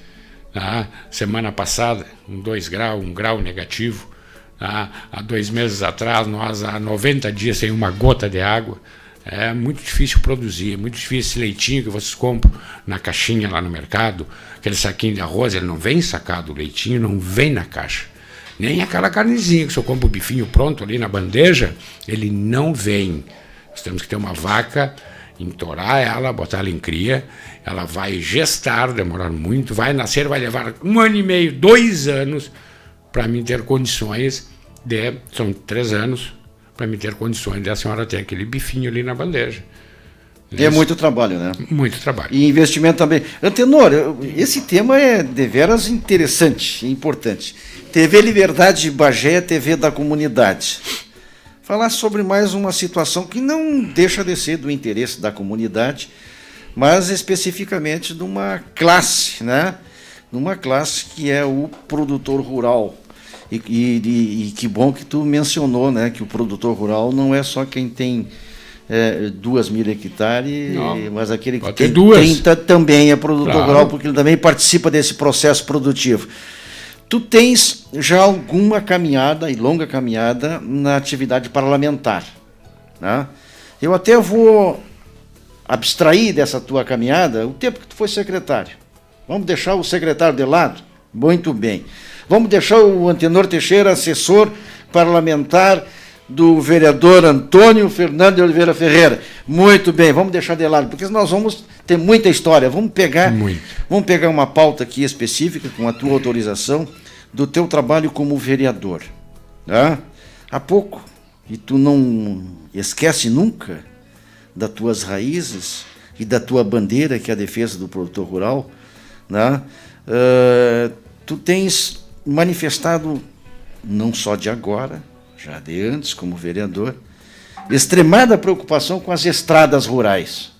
Semana passada, 2 graus, 1 grau negativo. Há 2 meses atrás, nós há 90 dias sem uma gota de água. É muito difícil produzir, é muito difícil esse leitinho que vocês compram na caixinha lá no mercado, aquele saquinho de arroz, ele não vem sacado, o leitinho não vem na caixa. Nem aquela carnezinha que se eu compro o bifinho pronto ali na bandeja, ele não vem. Nós temos que ter uma vaca, entorar ela, botar ela em cria, ela vai gestar, demorar muito, vai nascer, vai levar 1 ano e meio, 2 anos, para mim ter condições são 3 anos, para mim ter condições de a senhora ter aquele bifinho ali na bandeja. É muito trabalho, né? Muito trabalho. E investimento também. Antenor, esse tema é deveras interessante e importante. TV Liberdade de Bagé, TV da comunidade. Falar sobre mais uma situação que não deixa de ser do interesse da comunidade, mas especificamente de uma classe, né? Numa classe que é o produtor rural. E que bom que tu mencionou, né? Que o produtor rural não é só quem tem 2.000 hectares, não, mas aquele que tem 30 também é produtor rural, porque ele também participa desse processo produtivo. Tu tens já alguma caminhada, e longa caminhada, na atividade parlamentar, né? Eu até vou abstrair dessa tua caminhada o tempo que tu foi secretário. Vamos deixar o secretário de lado? Muito bem. Vamos deixar o Antenor Teixeira, assessor parlamentar do vereador Antônio Fernando de Oliveira Ferreira. Muito bem, vamos deixar de lado, porque nós vamos ter muita história. Vamos pegar uma pauta aqui específica, com a tua autorização, do teu trabalho como vereador. Tá? Há pouco, e tu não esquece nunca das tuas raízes e da tua bandeira, que é a defesa do produtor rural, né? Tu tens manifestado, não só de agora, já de antes como vereador, extremada preocupação com as estradas rurais.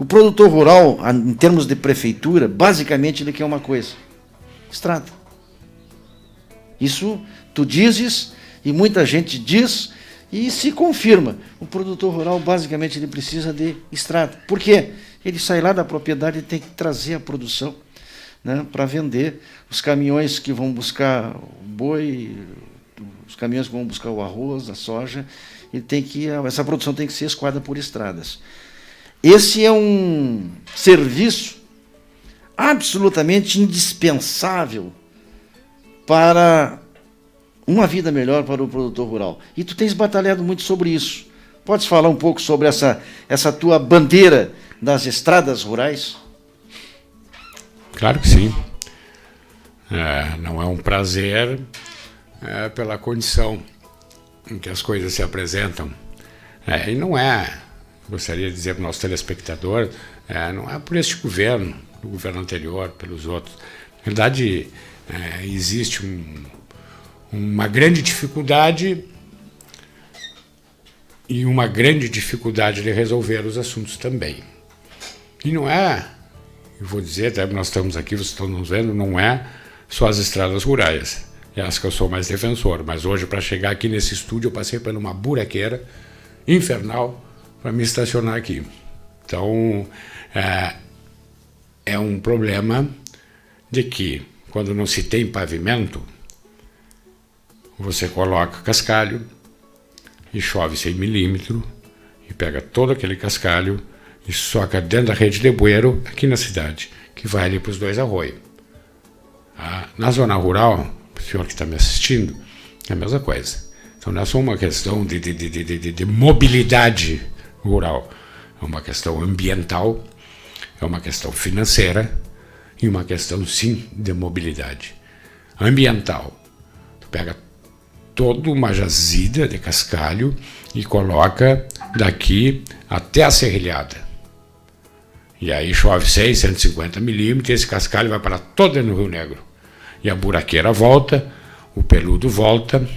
O produtor rural, em termos de prefeitura, basicamente ele quer uma coisa: estrada. Isso tu dizes e muita gente diz e se confirma. O produtor rural, basicamente, ele precisa de estrada. Por quê? Ele sai lá da propriedade e tem que trazer a produção, né, para vender. Os caminhões que vão buscar o boi, os caminhões que vão buscar o arroz, a soja, essa produção tem que ser escoada por estradas. Esse é um serviço absolutamente indispensável para uma vida melhor para o produtor rural. E tu tens batalhado muito sobre isso. Podes falar um pouco sobre essa tua bandeira das estradas rurais? Claro que sim. Não é um prazer pela condição em que as coisas se apresentam. E não é, gostaria de dizer para o nosso telespectador, não é por este governo, do governo anterior, pelos outros. Na verdade, existe uma grande dificuldade e uma grande dificuldade de resolver os assuntos também. E não é, eu vou dizer, até nós estamos aqui, vocês estão nos vendo, não é só as estradas rurais. É as que eu sou mais defensor, mas hoje, para chegar aqui nesse estúdio, eu passei por uma buraqueira infernal para me estacionar aqui. Então, é um problema de que, quando não se tem pavimento, você coloca cascalho e chove 100 milímetros e pega todo aquele cascalho e soca dentro da rede de bueiro aqui na cidade, que vai ali para os 2 arroios. Na zona rural, o senhor que está me assistindo, é a mesma coisa. Então não é só uma questão de mobilidade rural, é uma questão ambiental, é uma questão financeira e uma questão, sim, de mobilidade. Ambiental, tu pega toda uma jazida de cascalho e coloca daqui até a serrilhada. E aí chove 150 milímetros, esse cascalho vai para todo no Rio Negro. E a buraqueira volta, o peludo volta.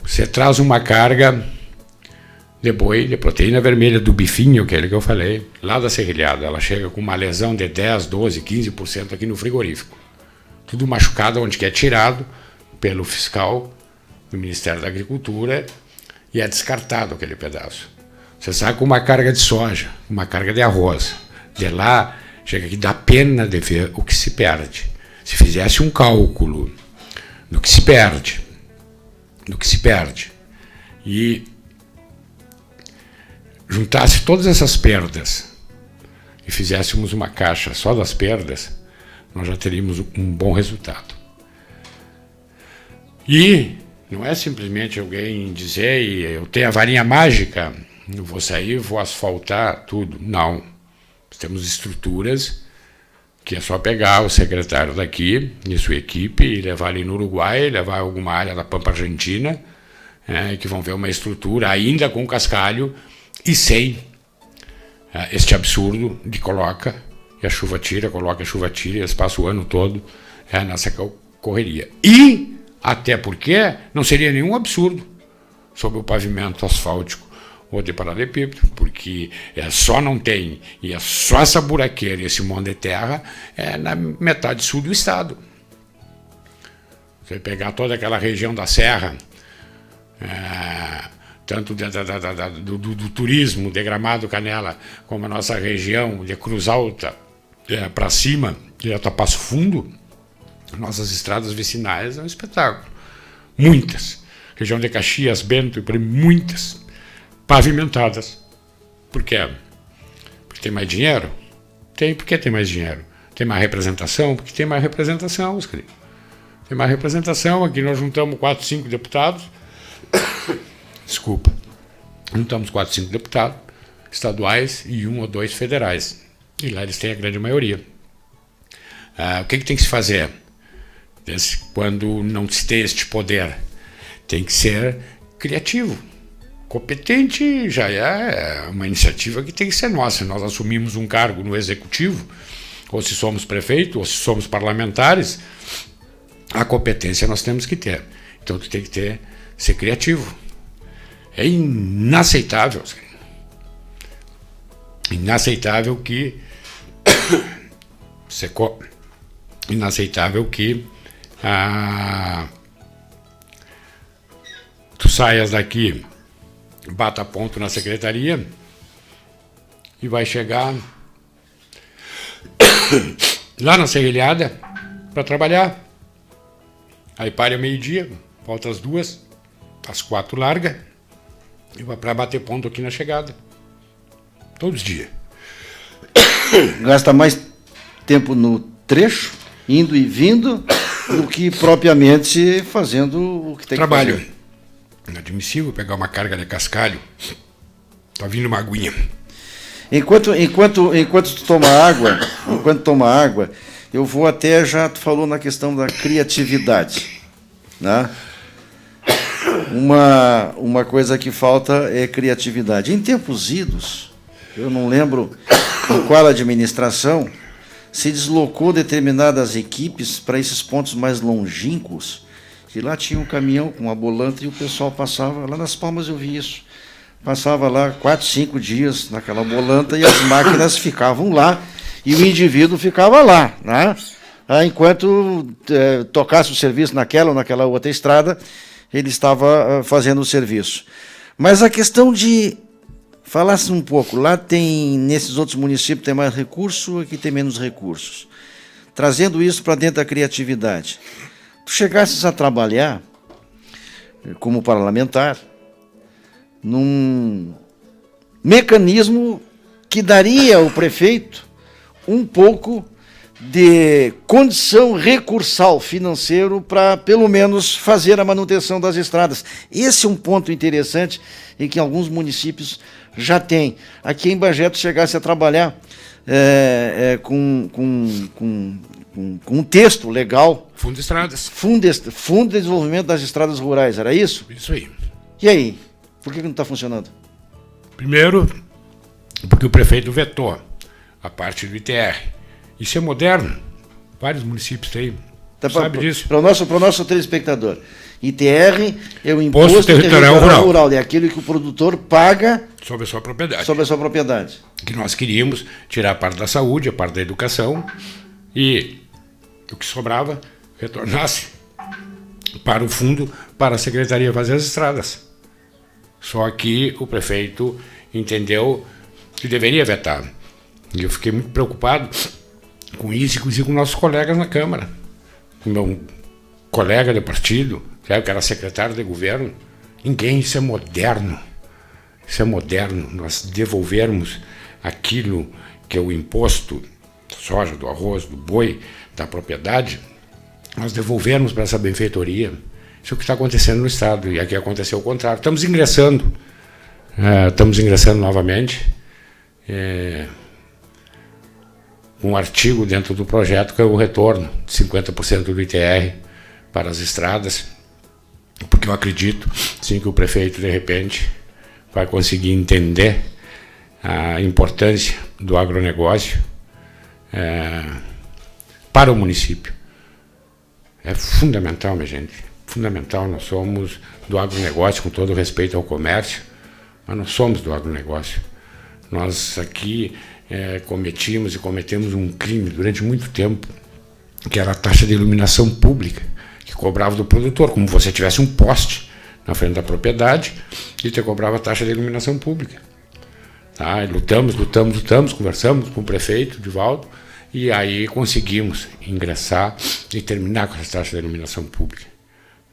Você traz uma carga de boi, de proteína vermelha, do bifinho, aquele que eu falei, lá da serrilhada. Ela chega com uma lesão de 10, 12, 15% aqui no frigorífico. Tudo machucado, onde que é tirado pelo fiscal do Ministério da Agricultura e é descartado aquele pedaço. Você sai com uma carga de soja, uma carga de arroz. De lá, chega aqui, dá pena de ver o que se perde. Se fizesse um cálculo do que se perde, e juntasse todas essas perdas e fizéssemos uma caixa só das perdas, nós já teríamos um bom resultado. E não é simplesmente alguém dizer, eu tenho a varinha mágica, eu vou sair, vou asfaltar tudo. Não. Nós temos estruturas que é só pegar o secretário daqui e sua equipe e levar ali no Uruguai, levar alguma área da Pampa Argentina, que vão ver uma estrutura ainda com cascalho e sem este absurdo de coloca e a chuva tira, coloca a chuva tira, e eles passam o ano todo nessa correria. E, até porque, não seria nenhum absurdo sobre o pavimento asfáltico ou de paralelepípedo, porque só não tem, e é só essa buraqueira e esse monte de terra na metade sul do estado. Você pegar toda aquela região da serra, tanto do turismo, de Gramado, Canela, como a nossa região de Cruz Alta para cima, direto a Passo Fundo, nossas estradas vicinais é um espetáculo. Muitas. Região de Caxias, Bento, muitas pavimentadas. Por quê? Porque tem mais dinheiro? Tem, porque tem mais dinheiro. Tem mais representação? Porque tem mais representação, meus queridos. Tem mais representação. Aqui nós juntamos 4, 5 deputados. Desculpa. Juntamos 4, 5 deputados estaduais e 1 ou 2 federais. E lá eles têm a grande maioria. O que tem que se fazer? Quando não se tem este poder, tem que ser criativo. Competente já é uma iniciativa que tem que ser nossa. Nós assumimos um cargo no executivo, ou se somos prefeito, ou se somos parlamentares, a competência nós temos que ter. Então tu tem que ser criativo. É inaceitável. inaceitável que secou. Inaceitável que tu saias daqui, bata ponto na secretaria e vai chegar lá na serrilhada para trabalhar. Aí para meio-dia, volta às 2, às 4 larga e vai para bater ponto aqui na chegada. Todos os dias. Gasta mais tempo no trecho, indo e vindo, do que propriamente fazendo o que tem Trabalho. que fazer. Inadmissível pegar uma carga de cascalho. Tá vindo uma aguinha. Enquanto tu toma água, eu vou até, já tu falou na questão da criatividade, né? Uma coisa que falta é criatividade. Em tempos idos, eu não lembro em qual administração se deslocou determinadas equipes para esses pontos mais longínquos, que lá tinha um caminhão com uma bolanta e o pessoal passava, lá nas Palmas eu vi isso, passava lá 4, 5 dias naquela bolanta e as máquinas ficavam lá e o indivíduo ficava lá, né? Enquanto tocasse o serviço naquela ou naquela outra estrada, ele estava fazendo o serviço. Mas a questão de, falasse um pouco, lá tem, nesses outros municípios tem mais recurso, aqui tem menos recursos. Trazendo isso para dentro da criatividade. Tu chegasses a trabalhar como parlamentar num mecanismo que daria ao prefeito um pouco de condição recursal financeiro para, pelo menos, fazer a manutenção das estradas. Esse é um ponto interessante e que alguns municípios já têm. Aqui em Bagé, tu chegasse a trabalhar com um texto legal. Fundo de estradas. Fundo de Desenvolvimento das Estradas Rurais, era isso? Isso aí. E aí? Por que não está funcionando? Primeiro, porque o prefeito vetou a parte do ITR. Isso é moderno. Vários municípios têm. Sabe disso? Para o nosso telespectador. ITR é o Imposto Territorial Rural. É aquilo que o produtor paga sobre a sua propriedade. Sobre a sua propriedade. Que nós queríamos tirar a parte da saúde, a parte da educação e o que sobrava retornasse para o fundo, para a secretaria fazer as estradas. Só que o prefeito entendeu que deveria vetar. E eu fiquei muito preocupado com isso, inclusive com nossos colegas na Câmara. Com meu colega de partido, que era secretário de governo. Ninguém, isso é moderno. Isso é moderno. Nós devolvermos aquilo que é o imposto da soja, do arroz, do boi, da propriedade, nós devolvermos para essa benfeitoria. Isso é o que está acontecendo no Estado. E aqui aconteceu o contrário. Estamos ingressando novamente. Um artigo dentro do projeto que é o retorno de 50% do ITR para as estradas, porque eu acredito, sim, que o prefeito, de repente, vai conseguir entender a importância do agronegócio para o município. É fundamental, minha gente, fundamental. Nós somos do agronegócio, com todo respeito ao comércio, mas nós somos do agronegócio. Nós aqui cometimos e cometemos um crime durante muito tempo, que era a taxa de iluminação pública, que cobrava do produtor, como se você tivesse um poste na frente da propriedade e te cobrava a taxa de iluminação pública. Tá? E lutamos, conversamos com o prefeito, Divaldo, e aí conseguimos ingressar e terminar com essa taxa de iluminação pública.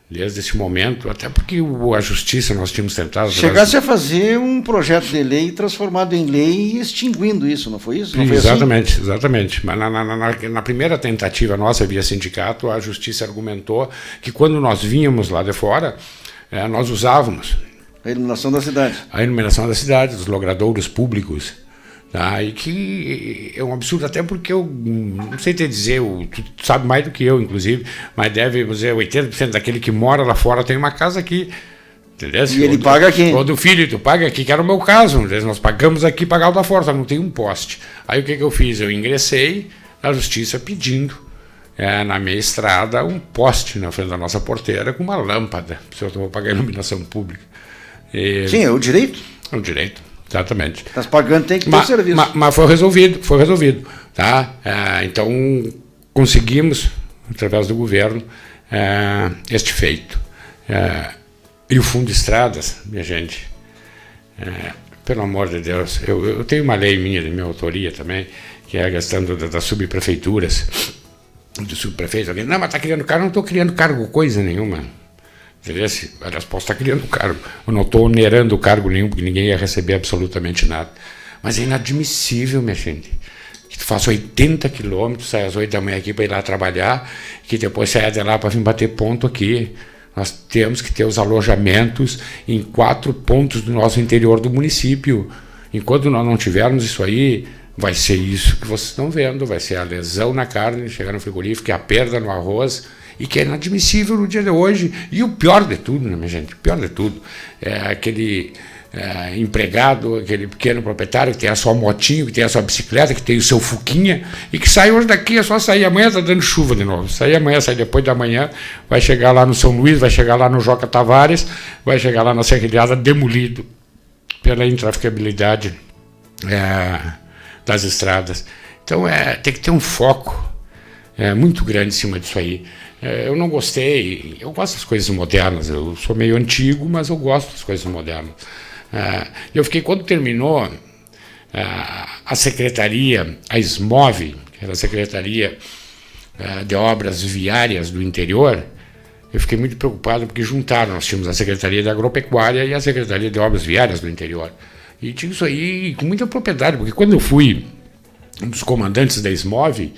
Desde esse momento, até porque a justiça nós tínhamos tentado... Chegasse a fazer um projeto de lei transformado em lei e extinguindo isso, não foi isso? Não foi exatamente, assim? Exatamente. Mas na primeira tentativa nossa via sindicato, a justiça argumentou que quando nós vínhamos lá de fora, nós usávamos... A iluminação da cidade. A iluminação da cidade, dos logradouros públicos. Tá? E que é um absurdo, até porque eu não sei te dizer, tu sabe mais do que eu, inclusive, mas deve dizer, 80% daquele que mora lá fora tem uma casa aqui. Entendeu? E ele paga aqui. Ou do filho, tu paga aqui, que era o meu caso. Nós pagamos aqui, pagava lá fora, só não tem um poste. Aí o que eu fiz? Eu ingressei na justiça pedindo na minha estrada um poste na frente da nossa porteira com uma lâmpada, se eu vou pagar a iluminação pública. Sim, é o direito. É o direito. Exatamente. Estás pagando, tem que ter serviço. Mas foi resolvido. Tá? Então, conseguimos, através do governo, este feito. E o Fundo de Estradas, minha gente, pelo amor de Deus, eu tenho uma lei minha, de minha autoria também, que é a questão das subprefeituras, do subprefeito. Alguém, não, mas está criando cargo. Não estou criando cargo coisa nenhuma. Aliás, posso estar criando cargo. Eu não estou onerando cargo nenhum, porque ninguém ia receber absolutamente nada. Mas é inadmissível, minha gente, que tu faça 80 quilômetros, sai às 8 da manhã aqui para ir lá trabalhar, que depois saia de lá para vir bater ponto aqui. Nós temos que ter os alojamentos em 4 pontos do nosso interior do município. Enquanto nós não tivermos isso aí, vai ser isso que vocês estão vendo, vai ser a lesão na carne, chegar no frigorífico, a perda no arroz, e que é inadmissível no dia de hoje. E o pior de tudo, né, minha gente, o pior de tudo, é aquele empregado, aquele pequeno proprietário que tem a sua motinho, que tem a sua bicicleta, que tem o seu fuquinha, e que sai hoje daqui, é só sair amanhã, está dando chuva de novo, sair amanhã, sai depois da manhã, vai chegar lá no São Luís, vai chegar lá no Joca Tavares, vai chegar lá na Serrilhada demolido pela intraficabilidade das estradas. Então tem que ter um foco muito grande em cima disso aí. Eu não gostei, eu gosto das coisas modernas, eu sou meio antigo, mas eu gosto das coisas modernas. Eu fiquei, quando terminou a secretaria, a SMOV, que era a Secretaria de Obras Viárias do Interior, eu fiquei muito preocupado, porque juntaram, nós tínhamos a Secretaria de Agropecuária e a Secretaria de Obras Viárias do Interior. E tinha isso aí com muita propriedade, porque quando eu fui um dos comandantes da SMOV,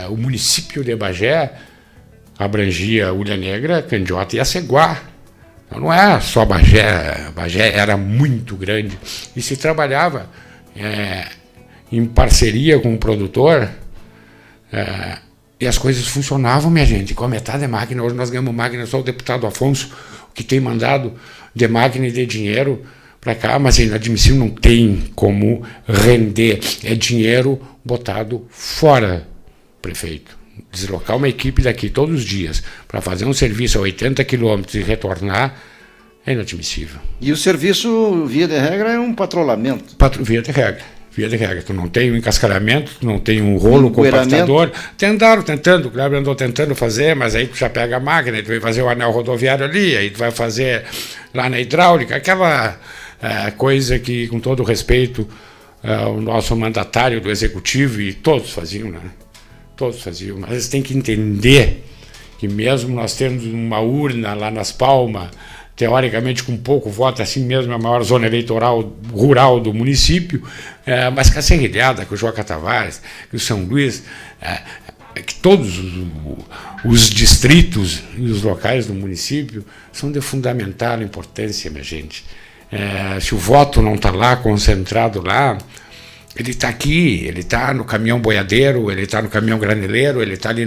o município de Bagé abrangia Ulha Negra, Candiota e Aceguá. Então não é só Bagé, Bagé era muito grande. E se trabalhava em parceria com o produtor, e as coisas funcionavam, minha gente, com a metade de máquina. Hoje nós ganhamos máquina, só o deputado Afonso, que tem mandado de máquina e de dinheiro para cá, mas é inadmissível, não tem como render. É dinheiro botado fora, prefeito. Deslocar uma equipe daqui todos os dias para fazer um serviço a 80 quilômetros e retornar é inadmissível. E o serviço, via de regra, é um patrulhamento? Via de regra. Tu não tem um encascaramento, tu não tem um rolo compactador. Tentaram tentando, o Cleber andou tentando fazer, mas aí tu já pega a máquina, tu vai fazer o anel rodoviário ali, aí tu vai fazer lá na hidráulica, aquela coisa que, com todo respeito, o nosso mandatário do executivo, e todos faziam, né? Todos faziam, mas eles têm que entender que mesmo nós temos uma urna lá nas Palmas, teoricamente com pouco voto, assim mesmo a maior zona eleitoral rural do município, mas que a Serrilhada, que o Joca Tavares, que o São Luís, que todos os distritos e os locais do município são de fundamental importância, minha gente. Se o voto não está lá, concentrado lá, ele está aqui, ele está no caminhão boiadeiro, ele está no caminhão graneleiro, ele está ali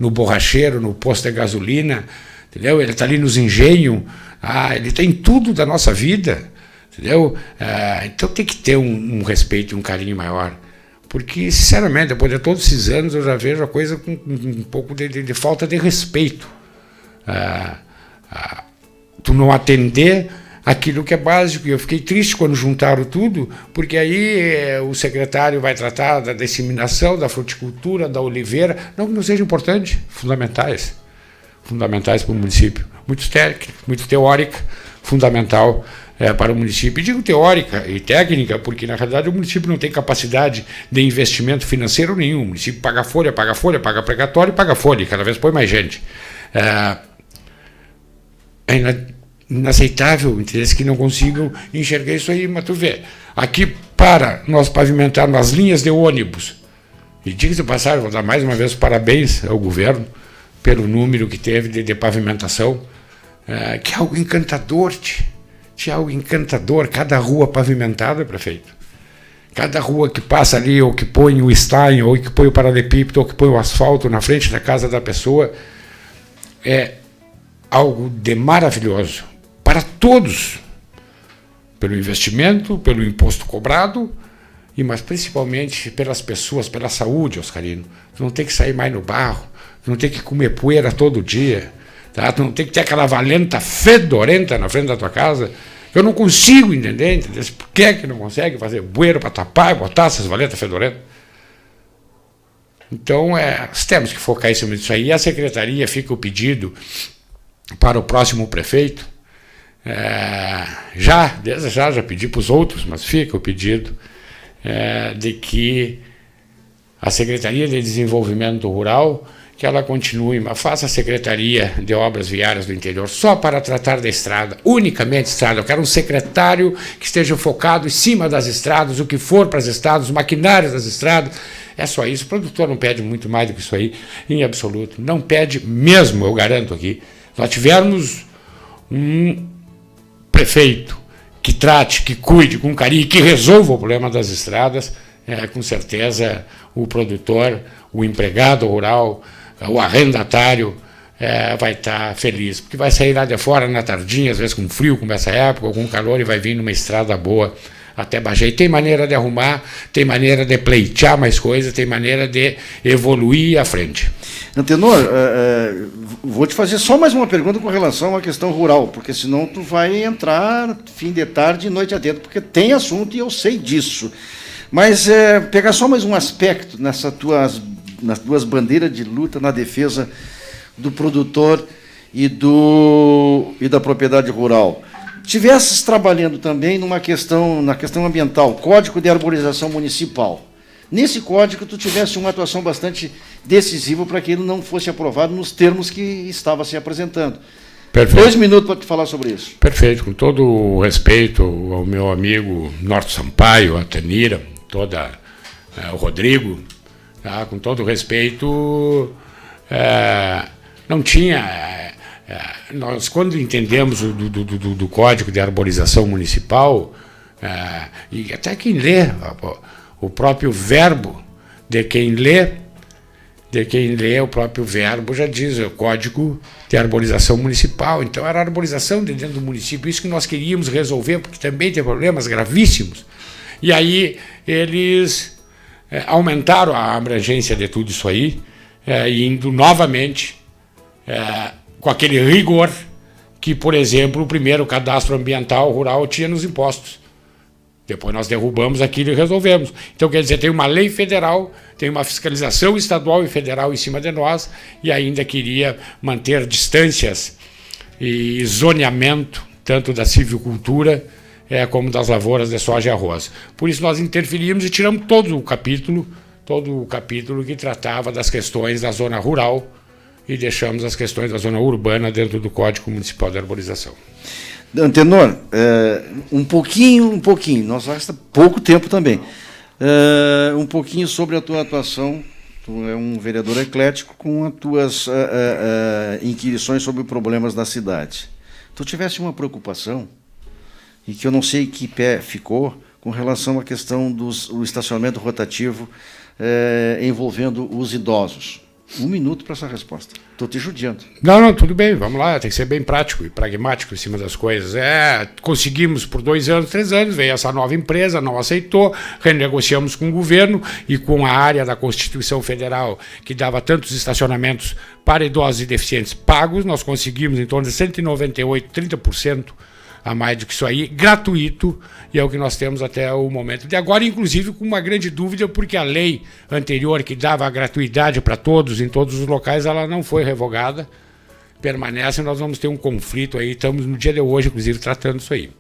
no borracheiro, no posto de gasolina, entendeu? Ele está ali nos engenhos, ele está em tudo da nossa vida, entendeu? Então tem que ter um respeito e um carinho maior, porque, sinceramente, depois de todos esses anos, eu já vejo a coisa com um pouco de falta de respeito. Tu não atender aquilo que é básico, e eu fiquei triste quando juntaram tudo, porque aí o secretário vai tratar da disseminação, da fruticultura, da oliveira, não que não seja importante, fundamentais para o município, muito técnica, muito teórica, fundamental para o município. E digo teórica e técnica, porque na realidade o município não tem capacidade de investimento financeiro nenhum. O município paga folha, paga precatório e paga folha, e cada vez põe mais gente. Inaceitável, interesse que não consigam enxergar isso aí, mas tu vê, aqui para nós pavimentarmos as linhas de ônibus, e diga-se de passagem, vou dar mais uma vez parabéns ao governo pelo número que teve de pavimentação, que é algo encantador, é algo encantador, cada rua pavimentada, prefeito, cada rua que passa ali, ou que põe o estaio, ou que põe o paralelepípedo, ou que põe o asfalto na frente da casa da pessoa, é algo de maravilhoso para todos, pelo investimento, pelo imposto cobrado, mas principalmente pelas pessoas, pela saúde, Oscarino. Tu não tem que sair mais no barro, tu não tem que comer poeira todo dia, tá? Tu não tem que ter aquela valenta fedorenta na frente da tua casa, Eu não consigo entender, entendeu? Por que que não consegue fazer bueiro para tapar e botar essas valetas fedorentas? Então, nós temos que focar em cima disso aí. E a secretaria fica o pedido para o próximo prefeito. Desde já pedi para os outros, mas fica o pedido de que a Secretaria de Desenvolvimento Rural, que ela continue, mas faça a Secretaria de Obras Viárias do Interior só para tratar da estrada, unicamente estrada. Eu quero um secretário que esteja focado em cima das estradas, o que for para as estradas, os maquinários das estradas. É só isso. O produtor não pede muito mais do que isso aí, em absoluto. Não pede mesmo, eu garanto aqui. Nós tivermos um prefeito que trate, que cuide com carinho, que resolva o problema das estradas, com certeza o produtor, o empregado rural, o arrendatário vai estar feliz, porque vai sair lá de fora na tardinha, às vezes com frio, como essa época, ou com calor, e vai vir numa estrada boa até Bagé. E tem maneira de arrumar, tem maneira de pleitear mais coisas, tem maneira de evoluir à frente. Antenor, vou te fazer só mais uma pergunta com relação à questão rural, porque senão tu vai entrar fim de tarde e noite adentro, porque tem assunto e eu sei disso. Mas pegar só mais um aspecto nas duas bandeiras de luta na defesa do produtor e da propriedade rural. Tivesses trabalhando também na questão ambiental, Código de Arborização Municipal. Nesse código, tu tivesse uma atuação bastante decisiva para que ele não fosse aprovado nos termos que estava se apresentando. Perfeito. 2 minutos para te falar sobre isso. Perfeito. Com todo o respeito ao meu amigo Norton Sampaio, a Tanira, o Rodrigo, tá? Com todo o respeito, não tinha... nós, quando entendemos do Código de Arborização Municipal, e até quem lê, o próprio verbo de quem lê, o próprio verbo já diz, o Código de Arborização Municipal. Então era arborização dentro do município, isso que nós queríamos resolver, porque também tem problemas gravíssimos. E aí eles aumentaram a abrangência de tudo isso aí, indo novamente com aquele rigor que, por exemplo, o primeiro cadastro ambiental rural tinha nos impostos. Depois nós derrubamos aquilo e resolvemos. Então, quer dizer, tem uma lei federal, tem uma fiscalização estadual e federal em cima de nós, e ainda queria manter distâncias e zoneamento, tanto da silvicultura como das lavouras de soja e arroz. Por isso nós interferimos e tiramos todo o capítulo que tratava das questões da zona rural, e deixamos as questões da zona urbana dentro do Código Municipal de Arborização. Antenor, um pouquinho, nós resta pouco tempo também, um pouquinho sobre a tua atuação. Tu é um vereador eclético com as tuas inquirições sobre problemas da cidade. Tu tivesse uma preocupação, e que eu não sei que pé ficou, com relação à questão do estacionamento rotativo envolvendo os idosos. 1 minuto para essa resposta. Estou te judiando. Não, tudo bem, vamos lá, tem que ser bem prático e pragmático em cima das coisas. Conseguimos por 2 anos, 3 anos, veio essa nova empresa, não aceitou, renegociamos com o governo e com a área da Constituição Federal, que dava tantos estacionamentos para idosos e deficientes pagos, nós conseguimos em torno de 198, 30% a mais do que isso aí, gratuito, e é o que nós temos até o momento de agora, inclusive com uma grande dúvida, porque a lei anterior que dava a gratuidade para todos, em todos os locais, ela não foi revogada, permanece, nós vamos ter um conflito aí, estamos no dia de hoje, inclusive, tratando isso aí.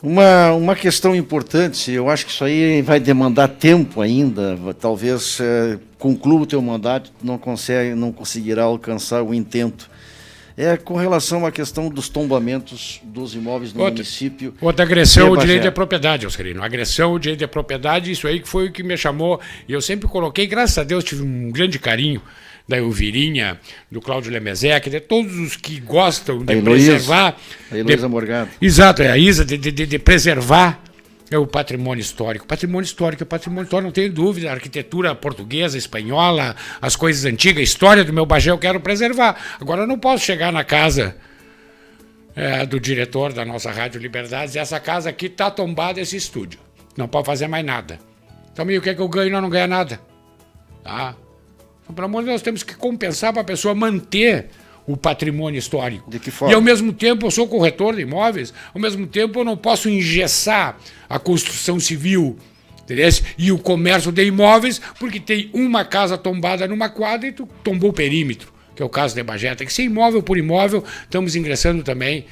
Uma questão importante, eu acho que isso aí vai demandar tempo ainda, talvez conclua o teu mandato, não conseguirá alcançar o intento. Com relação à questão dos tombamentos dos imóveis no município. Outra agressão ao direito de propriedade, Oscarino. Agressão ao direito de propriedade, isso aí que foi o que me chamou. E eu sempre coloquei, graças a Deus, tive um grande carinho da Elvirinha, do Cláudio Lemezec, de todos os que gostam de preservar. A Heloísa Morgado. Exato, a Isa, de preservar o patrimônio histórico. Patrimônio histórico é patrimônio histórico, não tenho dúvida. A arquitetura portuguesa, espanhola, as coisas antigas, a história do meu Bagé eu quero preservar. Agora eu não posso chegar na casa do diretor da nossa Rádio Liberdade e dizer, essa casa aqui está tombada, esse estúdio. Não pode fazer mais nada. Então, o que é que eu ganho? Não ganha nada. Tá? Então, pelo amor de Deus, temos que compensar para a pessoa manter o patrimônio histórico. De que forma? E ao mesmo tempo eu sou corretor de imóveis, ao mesmo tempo eu não posso engessar a construção civil, entendeu? E o comércio de imóveis, porque tem uma casa tombada numa quadra e tu tombou o perímetro, que é o caso de Bagé. Tem que ser imóvel por imóvel, estamos ingressando também,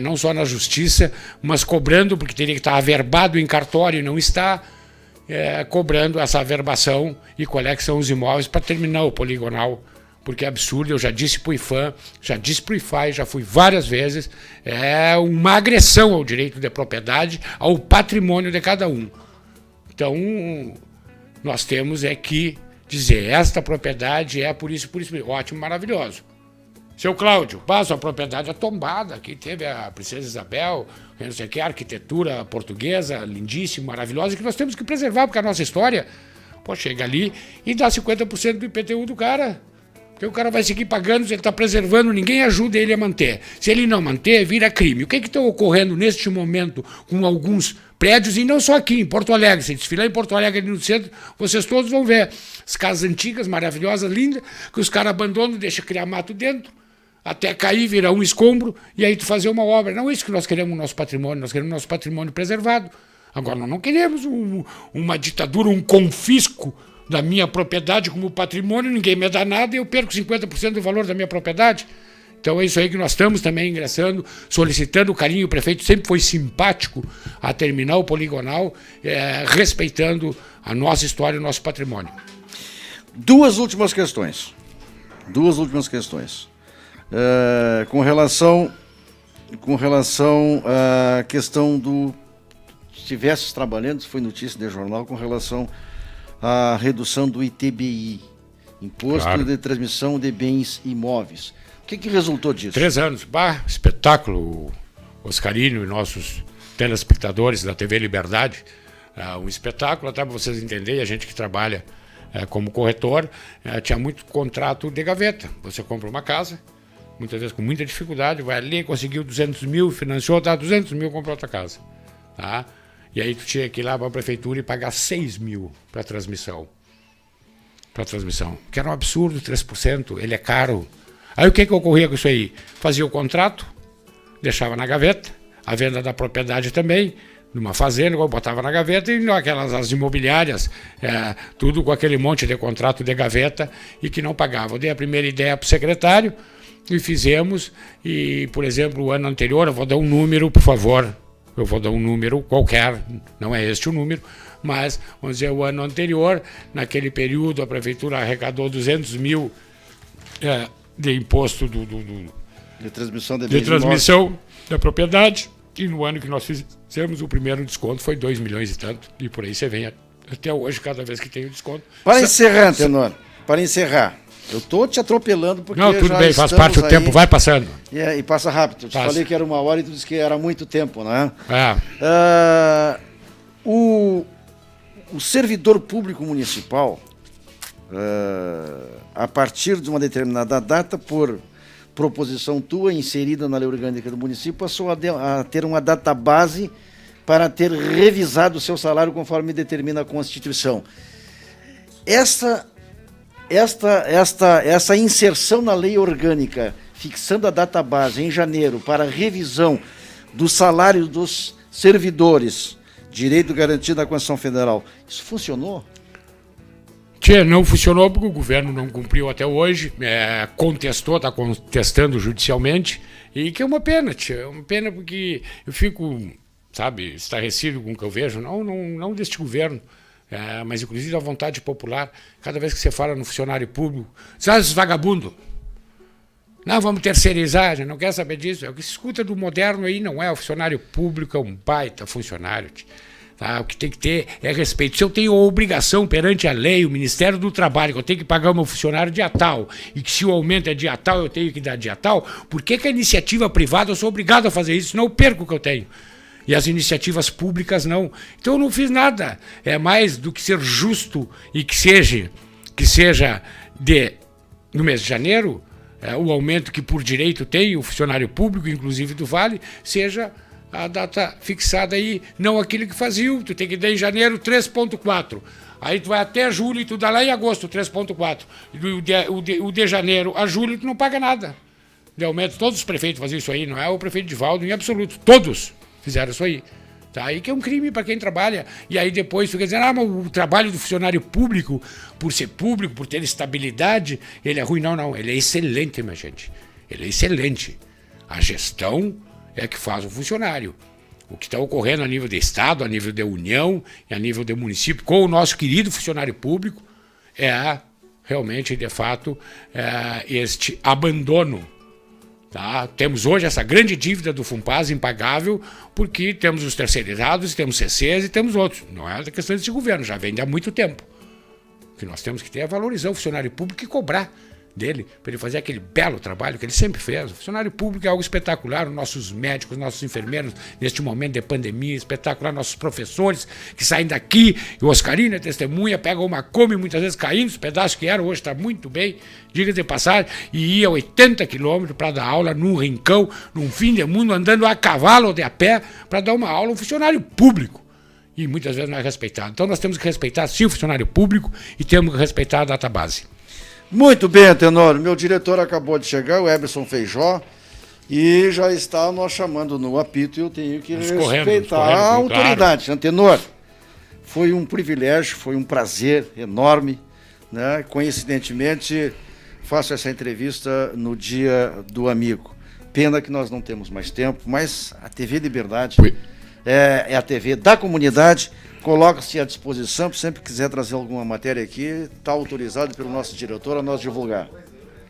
não só na justiça, mas cobrando, porque teria que estar averbado em cartório e não está, cobrando essa averbação e qual é que são os imóveis para terminar o poligonal, porque é absurdo. Eu já disse para o IFAM, já disse para o IFAI, já fui várias vezes, é uma agressão ao direito de propriedade, ao patrimônio de cada um. Então, nós temos que dizer, esta propriedade é por isso, ótimo, maravilhoso. Seu Cláudio, sua propriedade é tombada, aqui teve a Princesa Isabel, não sei o que, a arquitetura portuguesa, lindíssima, maravilhosa, que nós temos que preservar, porque a nossa história, chega ali e dá 50% do IPTU do cara. Porque o cara vai seguir pagando, se ele está preservando, ninguém ajuda ele a manter. Se ele não manter, vira crime. O que está ocorrendo neste momento com alguns prédios, e não só aqui, em Porto Alegre? Se desfilar em Porto Alegre, ali no centro, vocês todos vão ver as casas antigas, maravilhosas, lindas, que os caras abandonam, deixam criar mato dentro, até cair, virar um escombro, e aí tu fazer uma obra. Não é isso que nós queremos no nosso patrimônio, nós queremos nosso patrimônio preservado. Agora, nós não queremos uma ditadura, um confisco da minha propriedade como patrimônio, ninguém me dá nada e eu perco 50% do valor da minha propriedade. Então é isso aí que nós estamos também ingressando, solicitando o carinho. O prefeito sempre foi simpático a terminar o poligonal, respeitando a nossa história e o nosso patrimônio. Duas últimas questões. Com relação à questão do... Estivesses trabalhando, foi notícia de jornal, com relação a redução do ITBI, Imposto de Transmissão de Bens Imóveis. O que resultou disso? 3 anos. Espetáculo, Oscarino e nossos telespectadores da TV Liberdade. Um espetáculo, até para vocês entenderem, a gente que trabalha como corretor, tinha muito contrato de gaveta. Você compra uma casa, muitas vezes com muita dificuldade, vai ali, conseguiu 200 mil, financiou, dá 200 mil, comprou outra casa. Tá? E aí tu tinha que ir lá para a prefeitura e pagar 6 mil para a transmissão. Que era um absurdo, 3%, ele é caro. Aí o que ocorria com isso aí? Fazia o contrato, deixava na gaveta, a venda da propriedade também, numa fazenda, botava na gaveta, e as imobiliárias, tudo com aquele monte de contrato de gaveta e que não pagavam. Eu dei a primeira ideia para o secretário e fizemos, e, por exemplo, o ano anterior, eu vou dar um número, por favor. Eu vou dar um número qualquer, não é este o número, mas, vamos dizer, o ano anterior, naquele período, a prefeitura arrecadou 200 mil de imposto de transmissão da propriedade, e no ano que nós fizemos o primeiro desconto foi 2 milhões e tanto, e por aí você vem até hoje, cada vez que tem o desconto. Para encerrar, eu estou te atropelando porque não, tudo bem, faz parte, o tempo vai passando. E passa rápido. Eu te falei que era 1 hora e tu disse que era muito tempo, né? O servidor público municipal, a partir de uma determinada data, por proposição tua, inserida na lei orgânica do município, passou a ter uma database para ter revisado o seu salário conforme determina a Constituição. Essa inserção na lei orgânica, fixando a database em janeiro para revisão do salário dos servidores, direito garantido na Constituição Federal, isso funcionou? Não funcionou porque o governo não cumpriu até hoje, está contestando judicialmente, e que é uma pena, é uma pena porque eu fico, estarrecido com o que eu vejo, não deste governo, mas inclusive a vontade popular. Cada vez que você fala no funcionário público, esses vagabundos, não, vamos terceirizar, já não quer saber disso. O que se escuta do moderno aí não é o funcionário público, é um baita funcionário. O que tem que ter é respeito. Se eu tenho a obrigação perante a lei, o Ministério do Trabalho, que eu tenho que pagar o meu funcionário dia tal, e que se o aumento é dia tal, eu tenho que dar dia tal, por que a iniciativa privada eu sou obrigado a fazer isso? Senão eu perco o que eu tenho. E as iniciativas públicas não. Então eu não fiz nada. É mais do que ser justo e que seja no mês de janeiro, o aumento que por direito tem o funcionário público, inclusive do Vale, seja a data fixada aí, não aquilo que fazia. Tu tem que dar em janeiro 3,4. Aí tu vai até julho e tu dá lá em agosto 3,4. O de janeiro a julho tu não paga nada. Delmetro, todos os prefeitos faziam isso aí, não é o prefeito Divaldo em absoluto, todos fizeram isso aí. Tá? E que é um crime para quem trabalha. E aí depois fica dizendo, mas o trabalho do funcionário público, por ser público, por ter estabilidade, ele é ruim. Não, não, ele é excelente, minha gente. Ele é excelente. A gestão é que faz o funcionário. O que está ocorrendo a nível de Estado, a nível de União e a nível de município, com o nosso querido funcionário público, é realmente, de fato, este abandono. Tá? Temos hoje essa grande dívida do Funpaz impagável, porque temos os terceirizados, temos CCs e temos outros. Não é da questão desse governo, já vem de há muito tempo. O que nós temos que ter é valorizar o funcionário público e cobrar dele, para ele fazer aquele belo trabalho que ele sempre fez. O funcionário público é algo espetacular, os nossos médicos, nossos enfermeiros, neste momento de pandemia, espetacular, nossos professores que saem daqui, e o Oscarino é testemunha, pega uma Kombi, muitas vezes caindo, os pedaços que eram, hoje está muito bem, diga de passagem, e ia 80 quilômetros para dar aula num rincão, num fim de mundo, andando a cavalo ou de a pé, para dar uma aula a um funcionário público. E muitas vezes não é respeitado. Então nós temos que respeitar sim o funcionário público e temos que respeitar a database. Muito bem, Tenório. Meu diretor acabou de chegar, o Eberson Feijó, e já está nós chamando no apito e eu tenho que respeitar a autoridade. Claro. Tenor, foi um privilégio, foi um prazer enorme, né? Coincidentemente, faço essa entrevista no Dia do Amigo. Pena que nós não temos mais tempo, mas a TV Liberdade é a TV da comunidade. Coloca-se à disposição, se sempre quiser trazer alguma matéria aqui, está autorizado pelo nosso diretor a nós divulgar.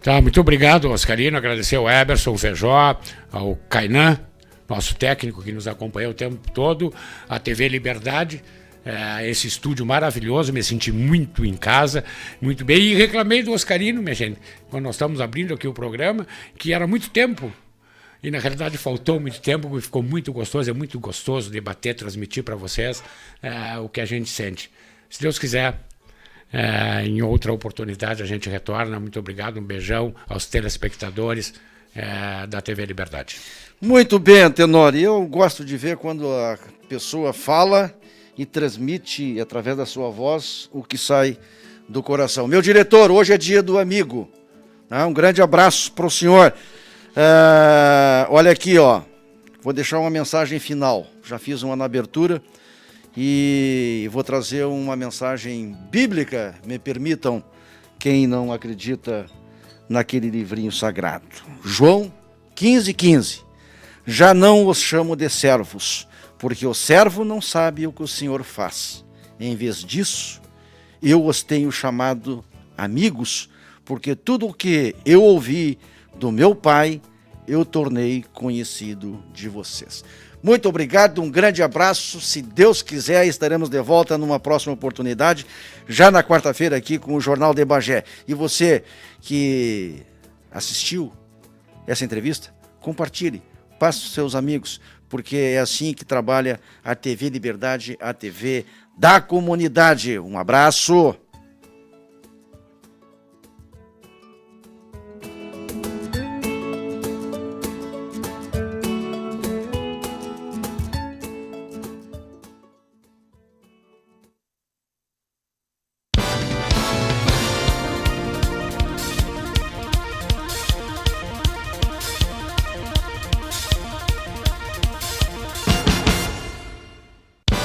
Tá, muito obrigado, Oscarino, agradecer ao Eberson, Feijó, ao Kainan, nosso técnico que nos acompanhou o tempo todo, a TV Liberdade, esse estúdio maravilhoso, me senti muito em casa, muito bem, e reclamei do Oscarino, minha gente, quando nós estamos abrindo aqui o programa, que era muito tempo. E, na realidade, faltou muito tempo, ficou muito gostoso, é muito gostoso debater, transmitir para vocês o que a gente sente. Se Deus quiser, em outra oportunidade a gente retorna. Muito obrigado, um beijão aos telespectadores da TV Liberdade. Muito bem, Tenório. Eu gosto de ver quando a pessoa fala e transmite, através da sua voz, o que sai do coração. Meu diretor, hoje é Dia do Amigo. Um grande abraço para o senhor. Olha aqui, ó, vou deixar uma mensagem final, já fiz uma na abertura e vou trazer uma mensagem bíblica, me permitam, quem não acredita naquele livrinho sagrado. João 15:15, já não os chamo de servos, porque o servo não sabe o que o Senhor faz. Em vez disso, eu os tenho chamado amigos, porque tudo o que eu ouvi do meu Pai, eu tornei conhecido de vocês. Muito obrigado, um grande abraço. Se Deus quiser, estaremos de volta numa próxima oportunidade, já na quarta-feira aqui com o Jornal de Bagé. E você que assistiu essa entrevista, compartilhe, passe para os seus amigos, porque é assim que trabalha a TV Liberdade, a TV da comunidade. Um abraço.